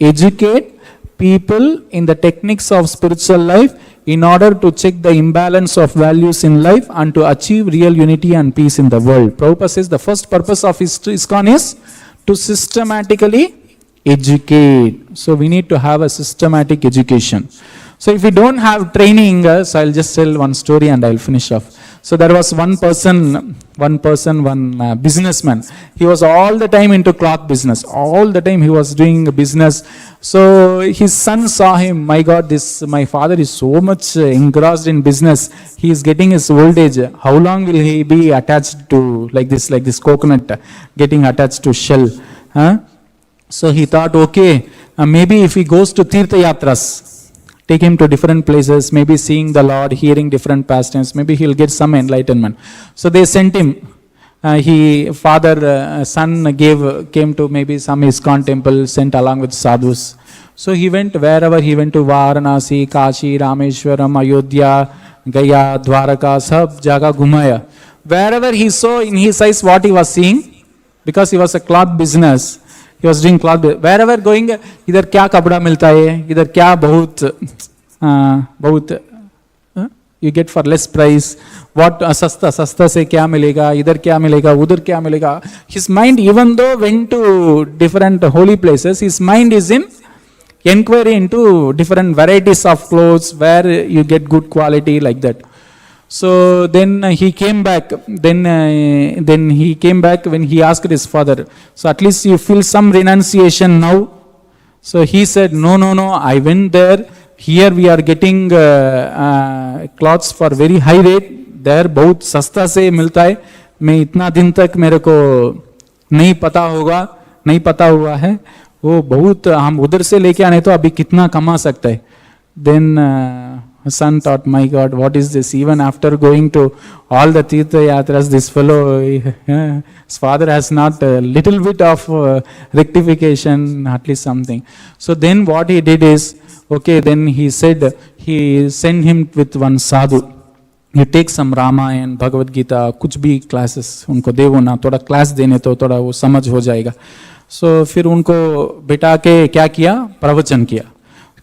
educate people in the techniques of spiritual life in order to check the imbalance of values in life and to achieve real unity and peace in the world. Prabhupada says the first purpose of ISKCON is to systematically educate. So we need to have a systematic education. So if we don't have training, so I'll just tell one story and I'll finish off. So there was one businessman. He was all the time into cloth business. All the time he was doing business. So his son saw him. My God, my father is so much engrossed in business. He is getting his old age. How long will he be attached to like this coconut getting attached to shell? Huh? So he thought, okay, maybe if he goes to Tirtha Yatras, take him to different places, maybe seeing the Lord, hearing different pastimes, maybe he'll get some enlightenment. So they sent him. Son came to maybe some ISKCON temple, sent along with sadhus. So he went wherever he went to Varanasi, Kashi, Rameshwaram, Ayodhya, Gaya, Dwaraka, sab jaga ghumaya. Wherever he saw in his eyes what he was seeing, because he was a cloth business, he was doing cloth. Wherever going, इधर क्या कपड़ा मिलता है, इधर क्या बहुत you get for less price, what सस्ता से क्या मिलेगा, इधर क्या मिलेगा, उधर क्या मिलेगा. His mind, even though went to different holy places, his mind is in inquiry into different varieties of clothes where you get good quality like that. So then he came back. Then he came back when he asked his father, so at least you feel some renunciation now. So he said, no, I went there. Here we are getting clothes for very high rate. There बहुत सस्ता से मिलता है. मैं इतना दिन तक मेरे को नहीं पता हुआ है. वो बहुत हम उधर से लेके आने तो अभी कितना कमा सकता है. Then son thought, my God, what is this? Even after going to all the Tirtha Yatras, this fellow, his father has not a little bit of rectification, at least something. So then what he did is, okay, then he said, he sent him with one sadhu. You take some Ramayana, Bhagavad Gita, कुछ भी classes उनको देवो ना, थोड़ा class देने तो थोड़ा वो समझ हो जाएगा. So फिर उनको बिठा के क्या किया? प्रवचन किया.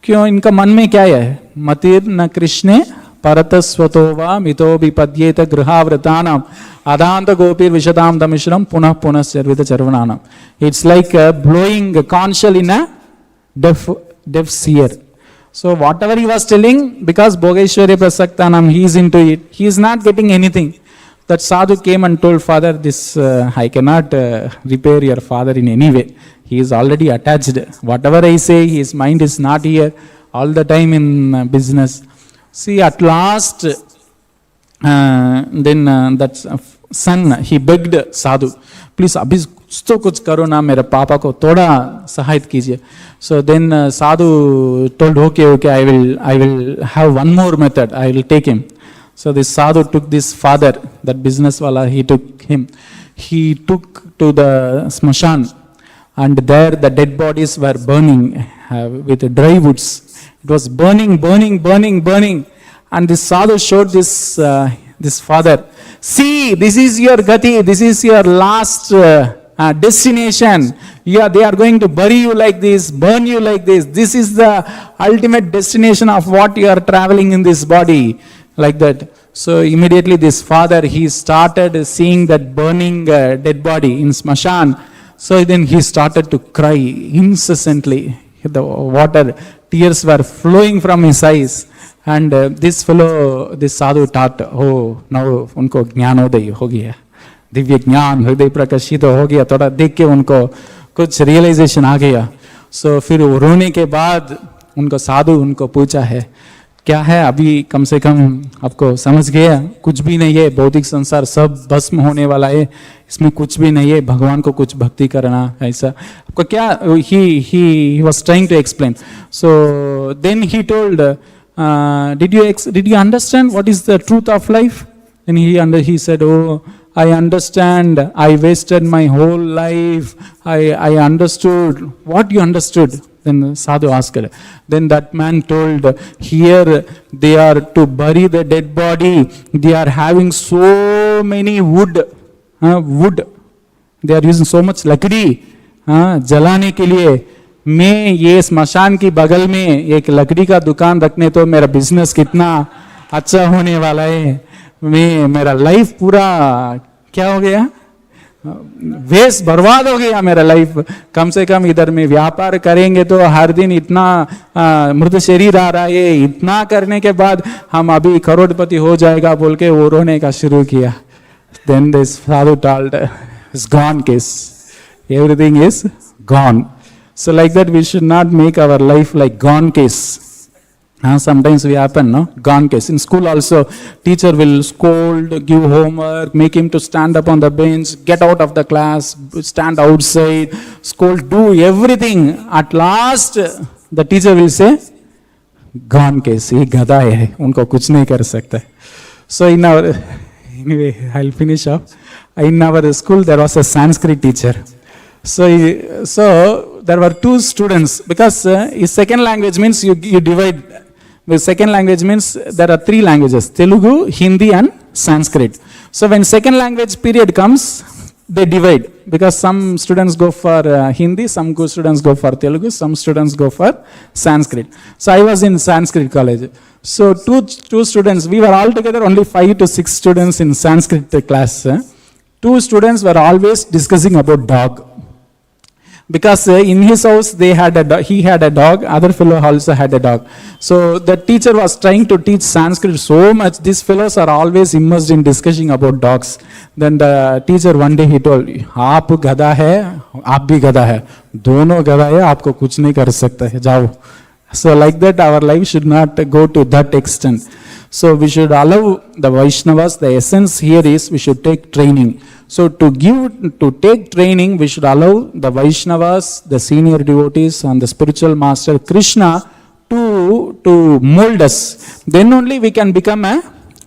क्यों? इनका मन में क्या है? मतिर न कृष्णे परतस्वतो वा मितो विपद्येत गृहावृतानाम आदांत गोपीर विशदाम दमिश्रम पुनः पुनः सर्वित चर्वनानाम. It's like blowing a conch shell in a deaf's ear. So whatever he was telling, because Bhogeshwari Prasaktanam, he is into it, he is not getting anything. That sadhu came and told father, this I cannot repair your father in any way. He is already attached. Whatever I say, his mind is not here. All the time in business. See, at last, then that son, he begged sadhu, please, abhi तो कुछ करो ना, मेरे पापा को थोड़ा सहायता कीजिए. So then sadhu told, okay, I will have one more method. I will take him. So this sadhu took this father, that business wala, he took him. He took to the smashan, and there the dead bodies were burning with dry woods. It was burning. And this sadhu showed this father, see, this is your gati, this is your last destination. Yeah, they are going to bury you like this, burn you like this. This is the ultimate destination of what you are traveling in this body. Like that. So immediately this father, he started seeing that burning dead body in smashan. So then he started to cry incessantly. The water, tears were flowing from his eyes. And this fellow, this sadhu taught, oh, now unko jnanodaya ho gaya. Divya jnana, hriday prakashit ho gaya. Thoda dekh ke unko kuch realization aa gaya. So फिर रोने के बाद उनको साधु उनको पूछा है, क्या है अभी कम से कम आपको समझ गया? कुछ भी नहीं है, भौतिक संसार सब भस्म होने वाला है, इसमें कुछ भी नहीं है, भगवान को कुछ भक्ति करना ऐसा आपको क्या? he was trying to explain. So then he told, did you understand what is the truth of life? Then he said, oh, I understand. I wasted my whole life. I understood. What you understood? Then sadhu asked. Then that man told, here they are to bury the dead body. They are having so many wood. They are using so much लकड़ी जलाने के लिए. मैं ये स्मशान की बगल में एक लकड़ी का दुकान रखने तो मेरा बिजनेस कितना अच्छा होने वाला है. मेरा लाइफ पूरा क्या हो गया, वेस्ट बर्बाद हो गया मेरा लाइफ. कम से कम इधर में व्यापार करेंगे तो हर दिन इतना मृत शरीर आ रहा है, इतना करने के बाद हम अभी करोड़पति हो जाएगा बोल के वो रोने का शुरू किया. Then this sadhu told, it's gone case. Everything is gone. So like that we should not make our life like gone case. Sometimes we happen, no? Gone case. In school also, teacher will scold, give homework, make him to stand up on the bench, get out of the class, stand outside, scold, do everything. At last, the teacher will say, gone case. He gada hai, unko kuch nahi kar sakta. So in our, anyway, I'll finish up. In our school, there was a Sanskrit teacher. So there were two students, because his second language means you divide. The second language means there are three languages, Telugu, Hindi and Sanskrit. So when second language period comes, they divide, because some students go for Hindi, some students go for Telugu, some students go for Sanskrit. So I was in Sanskrit college. So two students, we were all together only 5 to 6 students in Sanskrit class. Two students were always discussing about dog. Because in his house he had a dog, other fellow also had a dog. So the teacher was trying to teach Sanskrit so much, these fellows are always immersed in discussing about dogs. Then the teacher one day he told, आप गधा है, आप भी गधा है, दोनों गधा है, आपको कुछ नहीं कर सकता है, जाओ. So like that our life should not go to that extent. So we should allow the Vaishnavas, the essence here is we should take training. So to take training, we should allow the Vaishnavas, the senior devotees and the spiritual master Krishna to mold us. Then only we can become a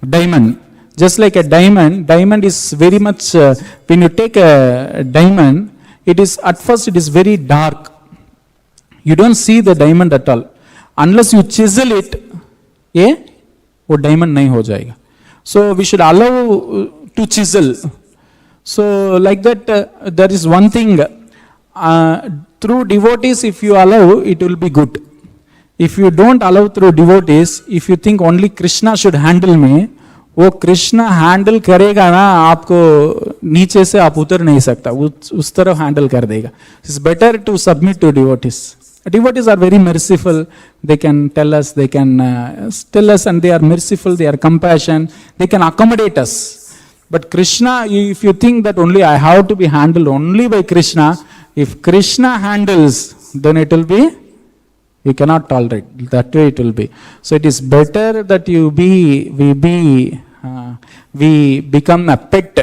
diamond. Just like a diamond is very much, when you take a diamond, at first it is very dark. You don't see the diamond at all. Unless you chisel it, वो diamond नहीं हो जाएगा. So we should allow to chisel. So like that, there is one thing, through devotees if you allow, it will be good. If you don't allow through devotees, if you think only Krishna should handle me, वो Krishna handle करेगा ना, आपको नीचे से आप उतर नहीं सकता, उस तरफ हैंडल कर देगा. It's better to submit to devotees. Devotees are very merciful. They can tell us, and they are merciful, they are compassionate, they can accommodate us. But Krishna, if you think that only I have to be handled only by Krishna, if Krishna handles, then it will be, you cannot tolerate. That way it will be. So it is better that we become a pet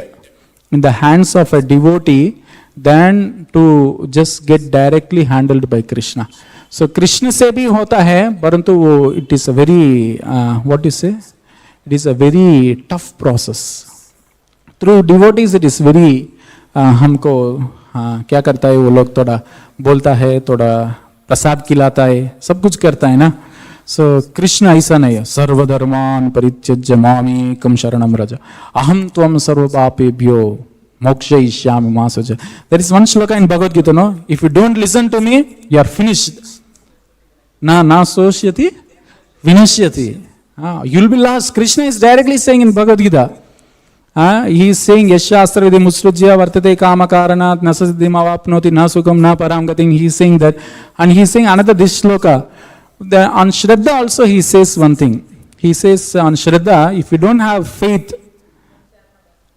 in the hands of a devotee than to just get directly handled by Krishna. So Krishna se bhi hota hai, parantu it is a very, it is a very tough process. Through devotees it is very, हमको क्या करता है वो लोग, थोड़ा बोलता है, थोड़ा प्रसाद खिलाता है, सब कुछ करता है ना. So Krishna ऐसा नहीं है. सर्वधर्मान परित्यज्य माम एकम शरणम रज अहम त्वम सर्वपापेभ्यो मोक्षयिष्यामि मा शुचः. There is one shloka in Bhagavad Gita, no? If you don't listen to me, you are finished. Na sosyati vinashyati. You will be lost. Krishna is directly saying in Bhagavad Gita. He is saying, Yashastra vidhi musrujya vartate kama karanat nasasiddhim avapnoti na sukham na param gatim. He is saying that. And he is saying another this shloka. On Shraddha also he says one thing. He says on Shraddha, if you don't have faith,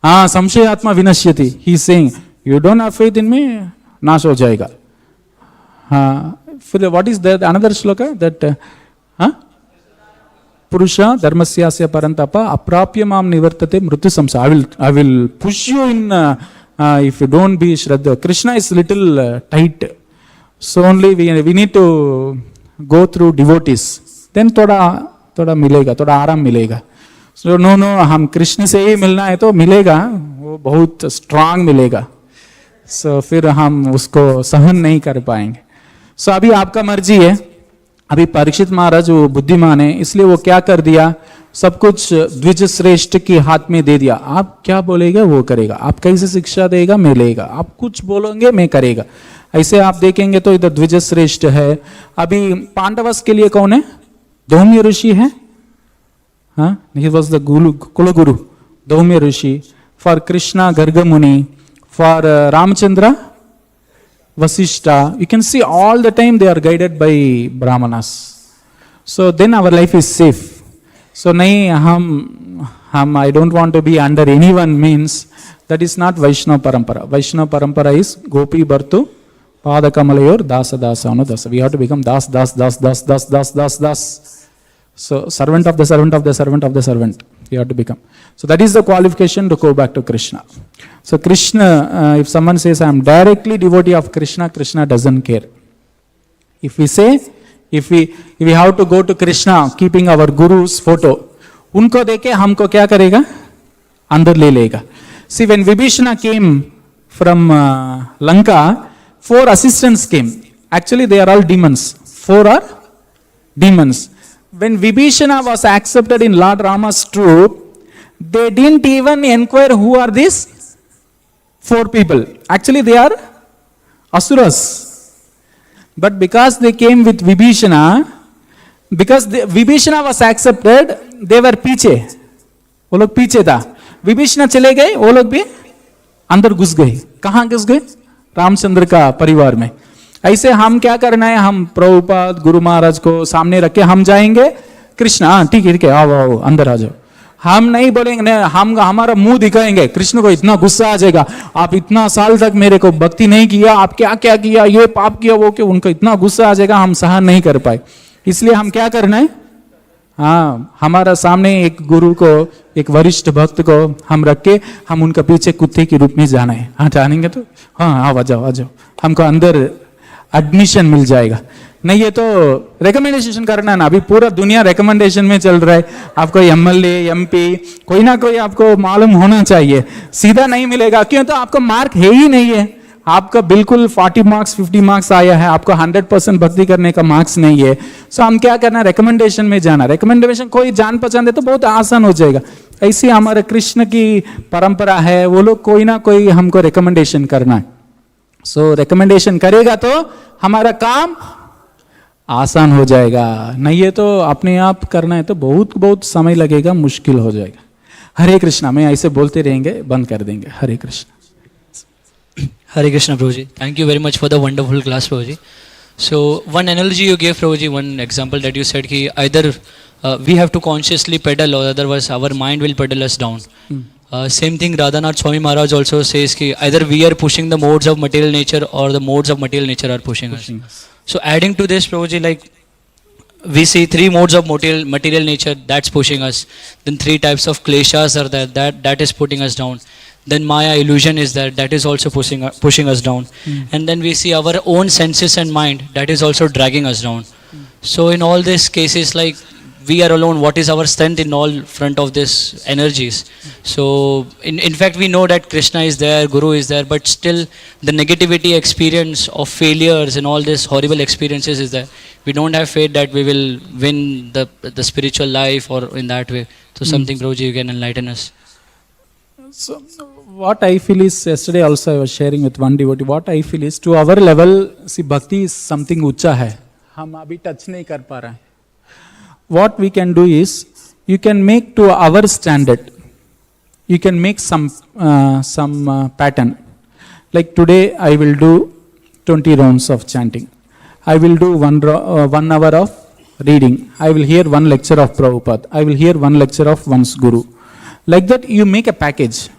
samshayatma vinashyati. He is saying, you don't have faith in me, nash ho jayega. What is that? Another shloka? That, Purusha dharmasyasya parantapa aprapya mam nivartate mrityu samsa. I will push you in if you don't be Shraddha. Krishna is little tight. So only we need to go through devotees. Then thoda milega, thoda आराम मिलेगा. So no, हम कृष्ण से ही मिलना है तो मिलेगा, वो बहुत strong मिलेगा. So फिर हम उसको सहन नहीं कर पाएंगे. सो अभी आपका मर्जी है। अभी परीक्षित महाराज वो बुद्धिमान है, इसलिए वो क्या कर दिया, सब कुछ द्विज श्रेष्ठ के हाथ में दे दिया। आप क्या बोलेगा वो करेगा, आप कैसे शिक्षा देगा मैं लेगा, आप कुछ बोलोगे मैं करेगा। ऐसे आप देखेंगे तो इधर द्विज श्रेष्ठ है। अभी पांडवस के लिए कौन है, धौम्य ऋषि है, हाँ, ही वॉज द कुलगुरु धौम्य ऋषि। फॉर कृष्णा गर्ग मुनि, for Ramchandra Vasishta, you can see all the time they are guided by Brahmanas. So then our life is safe. So nahi I don't want to be under anyone means that is not Vaishnava Parampara. Vaishnava Parampara is Gopi Bhartu Pada Kamalayor Dasa Dasa Anudasa. We have to become Das. So servant of the servant of the servant of the servant. You have to become. So that is the qualification to go back to Krishna. So Krishna, if someone says I am directly devotee of Krishna, Krishna doesn't care. If we say, if we have to go to Krishna keeping our guru's photo, उनको देखे हमको क्या करेगा, अंदर ले लेगा. See, when Vibhishana came from Lanka, 4 assistants came. Actually they are all demons. 4 are demons. When Vibhishana was accepted in Lord Rama's troop, they didn't even inquire who are these 4 people. Actually they are asuras. But because they came with Vibhishana, because Vibhishana was accepted, they were पीछे, वो लोग पीछे था. विभीषण चले गए, वो लोग भी अंदर घुस गए. कहाँ घुस गए? रामचंद्र का परिवार में. ऐसे हम क्या करना है, हम प्रभुपाद गुरु महाराज को सामने रख के हम जाएंगे, कृष्ण ठीक है आओ अंदर आ जाओ. हम नहीं बोलेंगे, हम हमारा मुंह दिखाएंगे, कृष्ण को इतना गुस्सा आ जाएगा, आप इतना साल तक मेरे को भक्ति नहीं किया, आप क्या क्या किया, ये पाप किया वो, कि उनको इतना गुस्सा आ जाएगा, हम सहन नहीं कर पाए. इसलिए हम क्या करना है, हाँ, हमारा सामने एक गुरु को, एक वरिष्ठ भक्त को हम रख के हम उनका पीछे कुत्ते के रूप में जाना है. हाँ जानेंगे तो हाँ आ जाओ हमको अंदर एडमिशन मिल जाएगा. नहीं ये तो रिकमेंडेशन करना है ना. अभी पूरा दुनिया रिकमेंडेशन में चल रहा है. आपको एमएलए एमपी कोई ना कोई आपको मालूम होना चाहिए. सीधा नहीं मिलेगा, क्यों? तो आपका मार्क है ही नहीं है. आपका बिल्कुल 40 मार्क्स 50 मार्क्स आया है, आपको 100% भक्ति करने का मार्क्स नहीं है. सो हम क्या करना, रिकमेंडेशन में जाना. रिकमेंडेशन कोई जान पहचान दे तो बहुत आसान हो जाएगा. ऐसे हमारे कृष्ण की परंपरा है, वो लोग कोई ना कोई हमको रिकमेंडेशन करना है. सो रिकमेंडेशन करेगा तो हमारा काम आसान हो जाएगा. नहीं है तो अपने आप करना है तो बहुत समय लगेगा, मुश्किल हो जाएगा. हरे कृष्णा. मैं ऐसे बोलते रहेंगे, बंद कर देंगे. हरे Krishna.
Hare Krishna, Prabhuji. Thank you very much for the wonderful class, Prabhuji. So, one analogy you gave, Prabhuji, one example that you said, ki either we have to consciously pedal or otherwise our mind will pedal us down. Same thing Radhanath Swami Maharaj also says, ki either we are pushing the modes of material nature or the modes of material nature are pushing us. So, adding to this, Prabhuji, like we see 3 modes of material nature, that's pushing us. Then 3 types of kleshas are there, that is putting us down. Then Maya illusion is there, that is also pushing us down. And then we see our own senses and mind, that is also dragging us down. So in all these cases, like we are alone, what is our strength in all front of these energies? So in fact we know that Krishna is there, Guru is there, but still the negativity experience of failures and all these horrible experiences is there. We don't have faith that we will win the spiritual life or in that way. So something, Prabhuji, you can enlighten us.
So what I feel is, yesterday also I was sharing with one devotee, what I feel is to our level, see bhakti is something ucha hai, हम अभी touch नहीं कर पा रहे हैं. What we can do is, you can make to our standard, you can make some pattern. Like today I will do 20 rounds of chanting. I will do 1 hour of reading. I will hear 1 lecture of Prabhupada. I will hear 1 lecture of one's Guru. Like that you make a package.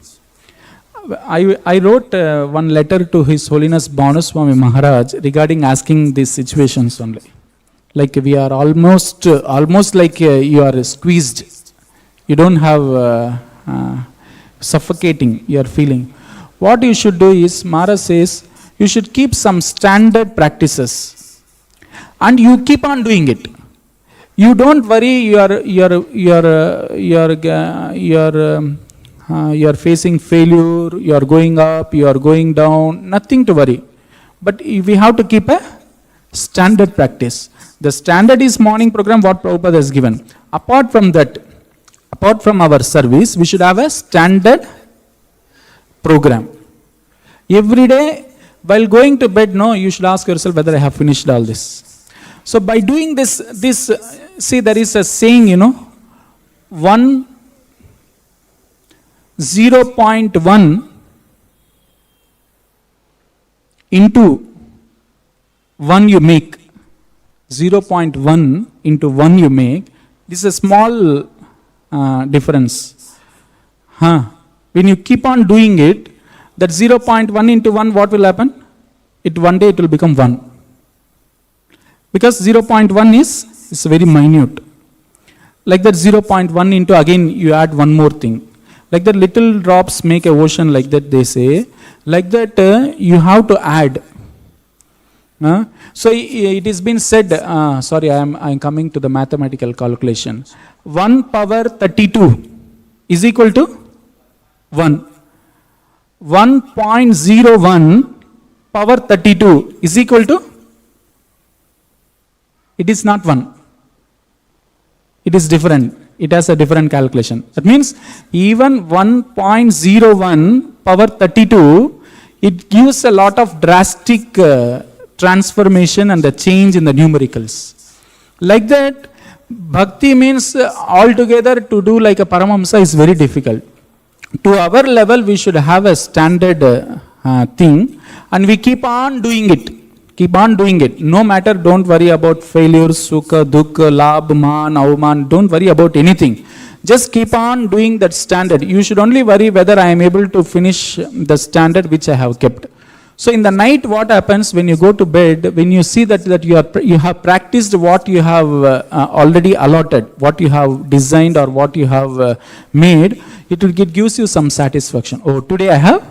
I wrote 1 letter to His Holiness Bhagavatam Maharaj regarding asking these situations only. Like we are almost like you are squeezed. You don't have suffocating, you are feeling. What you should do is, Maharaj says, you should keep some standard practices. And you keep on doing it. You don't worry, you are facing failure, you are going up, you are going down, nothing to worry. But we have to keep a Standard practice. The standard is morning program what Prabhupada has given. Apart from that, apart from our service, we should have a standard program. Every day, while going to bed, no, you should ask yourself whether I have finished all this. So by doing this, see, there is a saying, 0.1 into 1 you make. 0.1 into 1 you make. This is a small difference. When you keep on doing it, that 0.1 into 1, what will happen? One day it will become 1. Because 0.1 is very minute. Like that 0.1 into, again you add one more thing. Like that little drops make a ocean, like that they say. Like that you have to add. So it has been said, sorry, I am coming to the mathematical calculation. 1 power 32 is equal to 1. 1.01 power 32 is equal to, it is not 1. It is different. It has a different calculation. That means even 1.01 power 32, it gives a lot of drastic transformation and the change in the numericals. Like that, bhakti means altogether to do like a Paramahamsa is very difficult. To our level, we should have a standard thing, and we keep on doing it. Keep on doing it. No matter, don't worry about failures, sukha, dukkha, labh, man, avman. Don't worry about anything. Just keep on doing that standard. You should only worry whether I am able to finish the standard which I have kept. So in the night, what happens when you go to bed, when you see that you have practiced what you have already allotted, what you have designed or what you have made, it gives you some satisfaction. Oh, today I have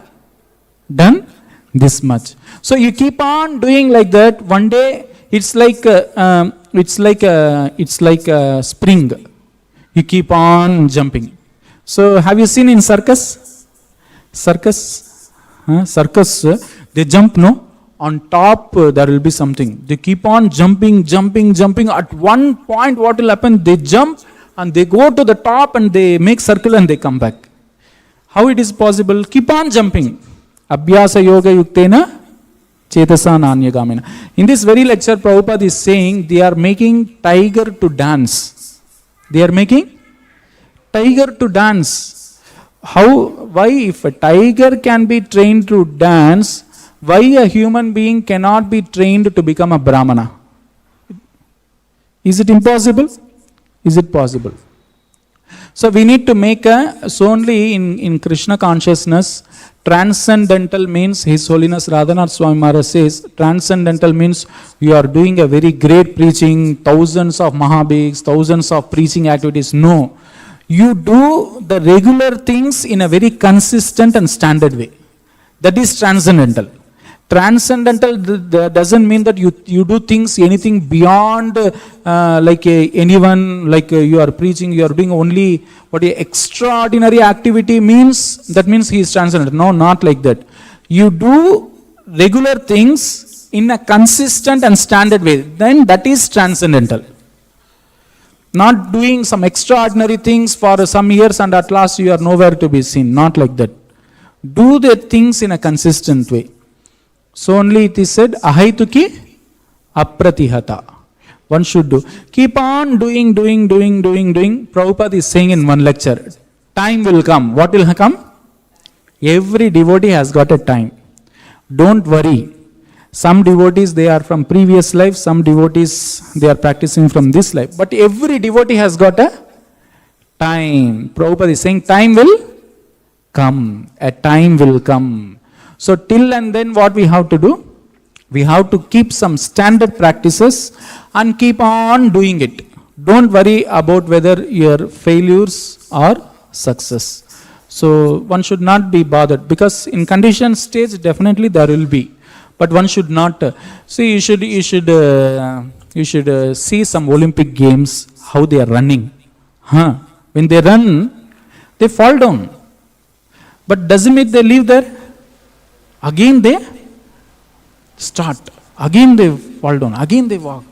done this much. So you keep on doing like that. One day it's like a spring. You keep on jumping. So have you seen in circus? Circus, they jump, no? On top there will be something. They keep on jumping. At one point what will happen? They jump and they go to the top and they make circle and they come back. How it is possible? Keep on jumping. Abhyasa yoga yuktena chetasa nanyagamena. In this very lecture, Prabhupada is saying they are making tiger to dance. They are making tiger to dance. Why if a tiger can be trained to dance, why a human being cannot be trained to become a Brahmana? Is it impossible? Is it possible? So we need to make so only in Krishna consciousness, transcendental means His Holiness Radhanath Swami Maharaj says, transcendental means you are doing a very great preaching, thousands of Mahabhiks, thousands of preaching activities. No. You do the regular things in a very consistent and standard way. That is transcendental. Transcendental doesn't mean that you do things anything beyond anyone, you are preaching, you are doing only what extraordinary activity means, that means he is transcendental. No, not like that. You do regular things in a consistent and standard way, then that is transcendental. Not doing some extraordinary things for some years and at last you are nowhere to be seen. Not like that. Do the things in a consistent way. So only it is said, ahaituki apratihata. One should do. Keep on doing. Prabhupada is saying in one lecture, time will come. What will come? Every devotee has got a time. Don't worry. Some devotees, they are from previous life. Some devotees, they are practicing from this life. But every devotee has got a time. Prabhupada is saying, time will come. A time will come. So till and then what we have to do? We have to keep some standard practices and keep on doing it. Don't worry about whether your failures or success. So one should not be bothered, because in conditioned stage definitely there will be. But one should not. See, you should see some Olympic games, how they are running. When they run, they fall down. But doesn't mean they leave there. Again they start. Again they fall down, again they walk.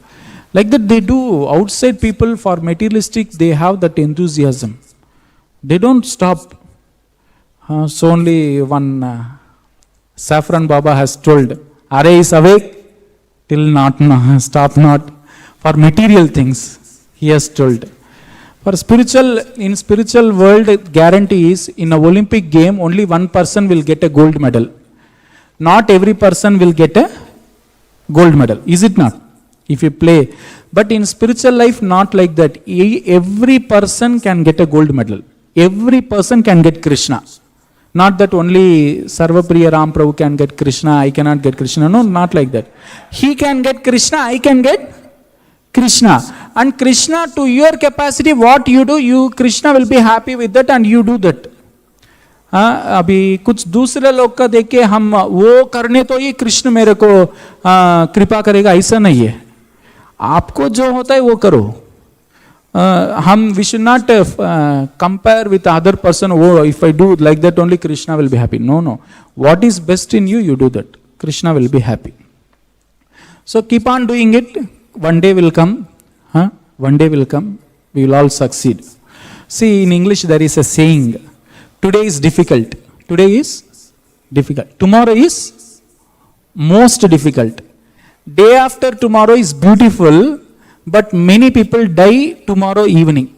Like that they do. Outside people, for materialistic, they have that enthusiasm. They don't stop. So only one Saffron Baba has told, Are is awake till not, stop not. For material things, he has told. For spiritual, in spiritual world, guarantee is in a Olympic game, only one person will get a gold medal. Not every person will get a gold medal. Is it not? If you play. But in spiritual life, not like that. Every person can get a gold medal. Every person can get Krishna. Not that only Sarvapriya Ram Prabhu can get Krishna, I cannot get Krishna. No, not like that. He can get Krishna, I can get Krishna. And Krishna, to your capacity, what you do, you Krishna will be happy with that and you do that. अभी कुछ दूसरे लोग का देख के हम वो करने तो ही कृष्ण मेरे को कृपा करेगा, ऐसा नहीं है. आपको जो होता है वो करो. हम we should not compare with other person. Oh, if I do like that, only Krishna will be happy. No, no. What is best in you, you do that. Krishna will be happy. So keep on doing it. One day will come. One day will come. We will all succeed. See, in English there is a saying. Today is difficult. Today is difficult. Tomorrow is most difficult. Day after tomorrow is beautiful, but many people die tomorrow evening.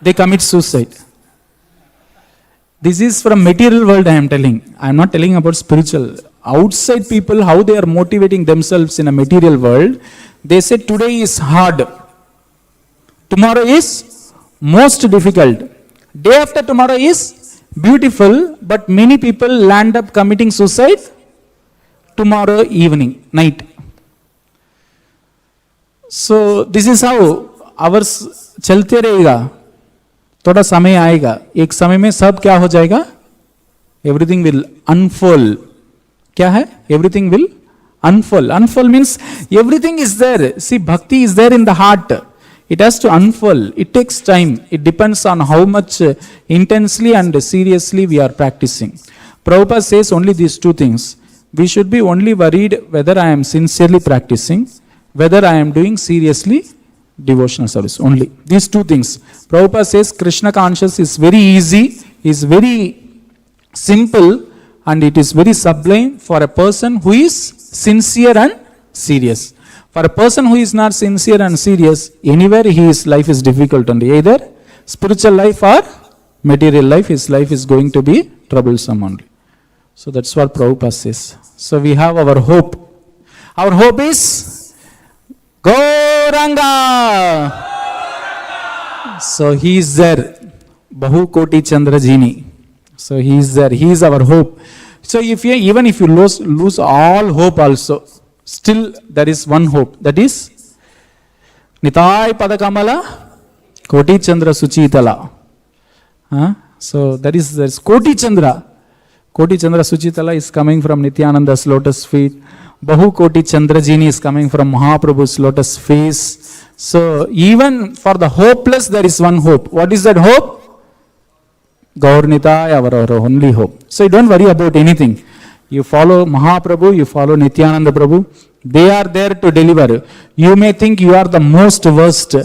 They commit suicide. This is from material world I am telling. I am not telling about spiritual. Outside people, how they are motivating themselves in a material world. They say today is hard. Tomorrow is most difficult. Day after tomorrow is beautiful, but many people land up committing suicide tomorrow evening, night. So this is how hours चलते रहेगा. थोड़ा समय आएगा, एक समय में सब क्या हो जाएगा? Everything will unfold. क्या है? Everything will unfold. Unfold means everything is there. See, bhakti is there in the heart. It has to unfold. It takes time. It depends on how much intensely and seriously we are practicing. Prabhupada says only these two things. We should be only worried whether I am sincerely practicing, whether I am doing seriously devotional service. Only these two things. Prabhupada says Krishna conscious is very easy, is very simple, and it is very sublime for a person who is sincere and serious. For a person who is not sincere and serious, anywhere his life is difficult only. Either spiritual life or material life, his life is going to be troublesome only. So that's what Prabhupada says. So we have our hope. Our hope is Gauranga. So he is there. Bahu Koti Chandra Jini. So he is there. He is our hope. So even if you lose all hope also, still there is one hope. That is Nitai Padakamala Koti Chandra Suchitala. So there's Koti Chandra. Koti Chandra Suchitala is coming from Nityananda's lotus feet. Bahu Koti Chandra Jini is coming from Mahaprabhu's lotus face. So even for the hopeless there is one hope. What is that hope? Gaurnita, our only hope. So you don't worry about anything. You follow Mahaprabhu, you follow Nityananda Prabhu. They are there to deliver. You may think you are the most worst,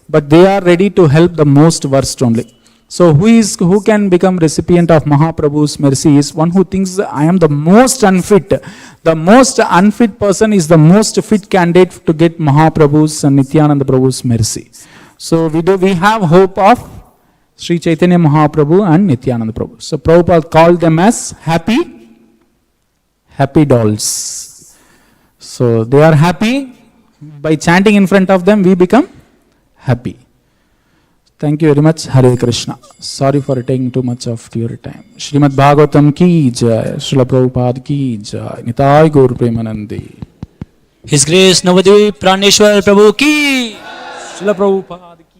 but they are ready to help the most worst only. So who can become recipient of Mahaprabhu's mercy is one who thinks I am the most unfit. The most unfit person is the most fit candidate to get Mahaprabhu's and Nityananda Prabhu's mercy. So we have hope of Sri Chaitanya Mahaprabhu and Nityananda Prabhu. So Prabhupada called them as happy dolls. So they are happy. By chanting in front of them, we become happy. Thank you very much. Hare Krishna. Sorry for taking too much of your time. Śrīmad-Bhāgavatam ki jai. Srila Prabhupada ki jai. Nitai Gaur Premanandi.
His Grace Nawadwip Praneshwar Prabhu ki.
Srila Prabhupada.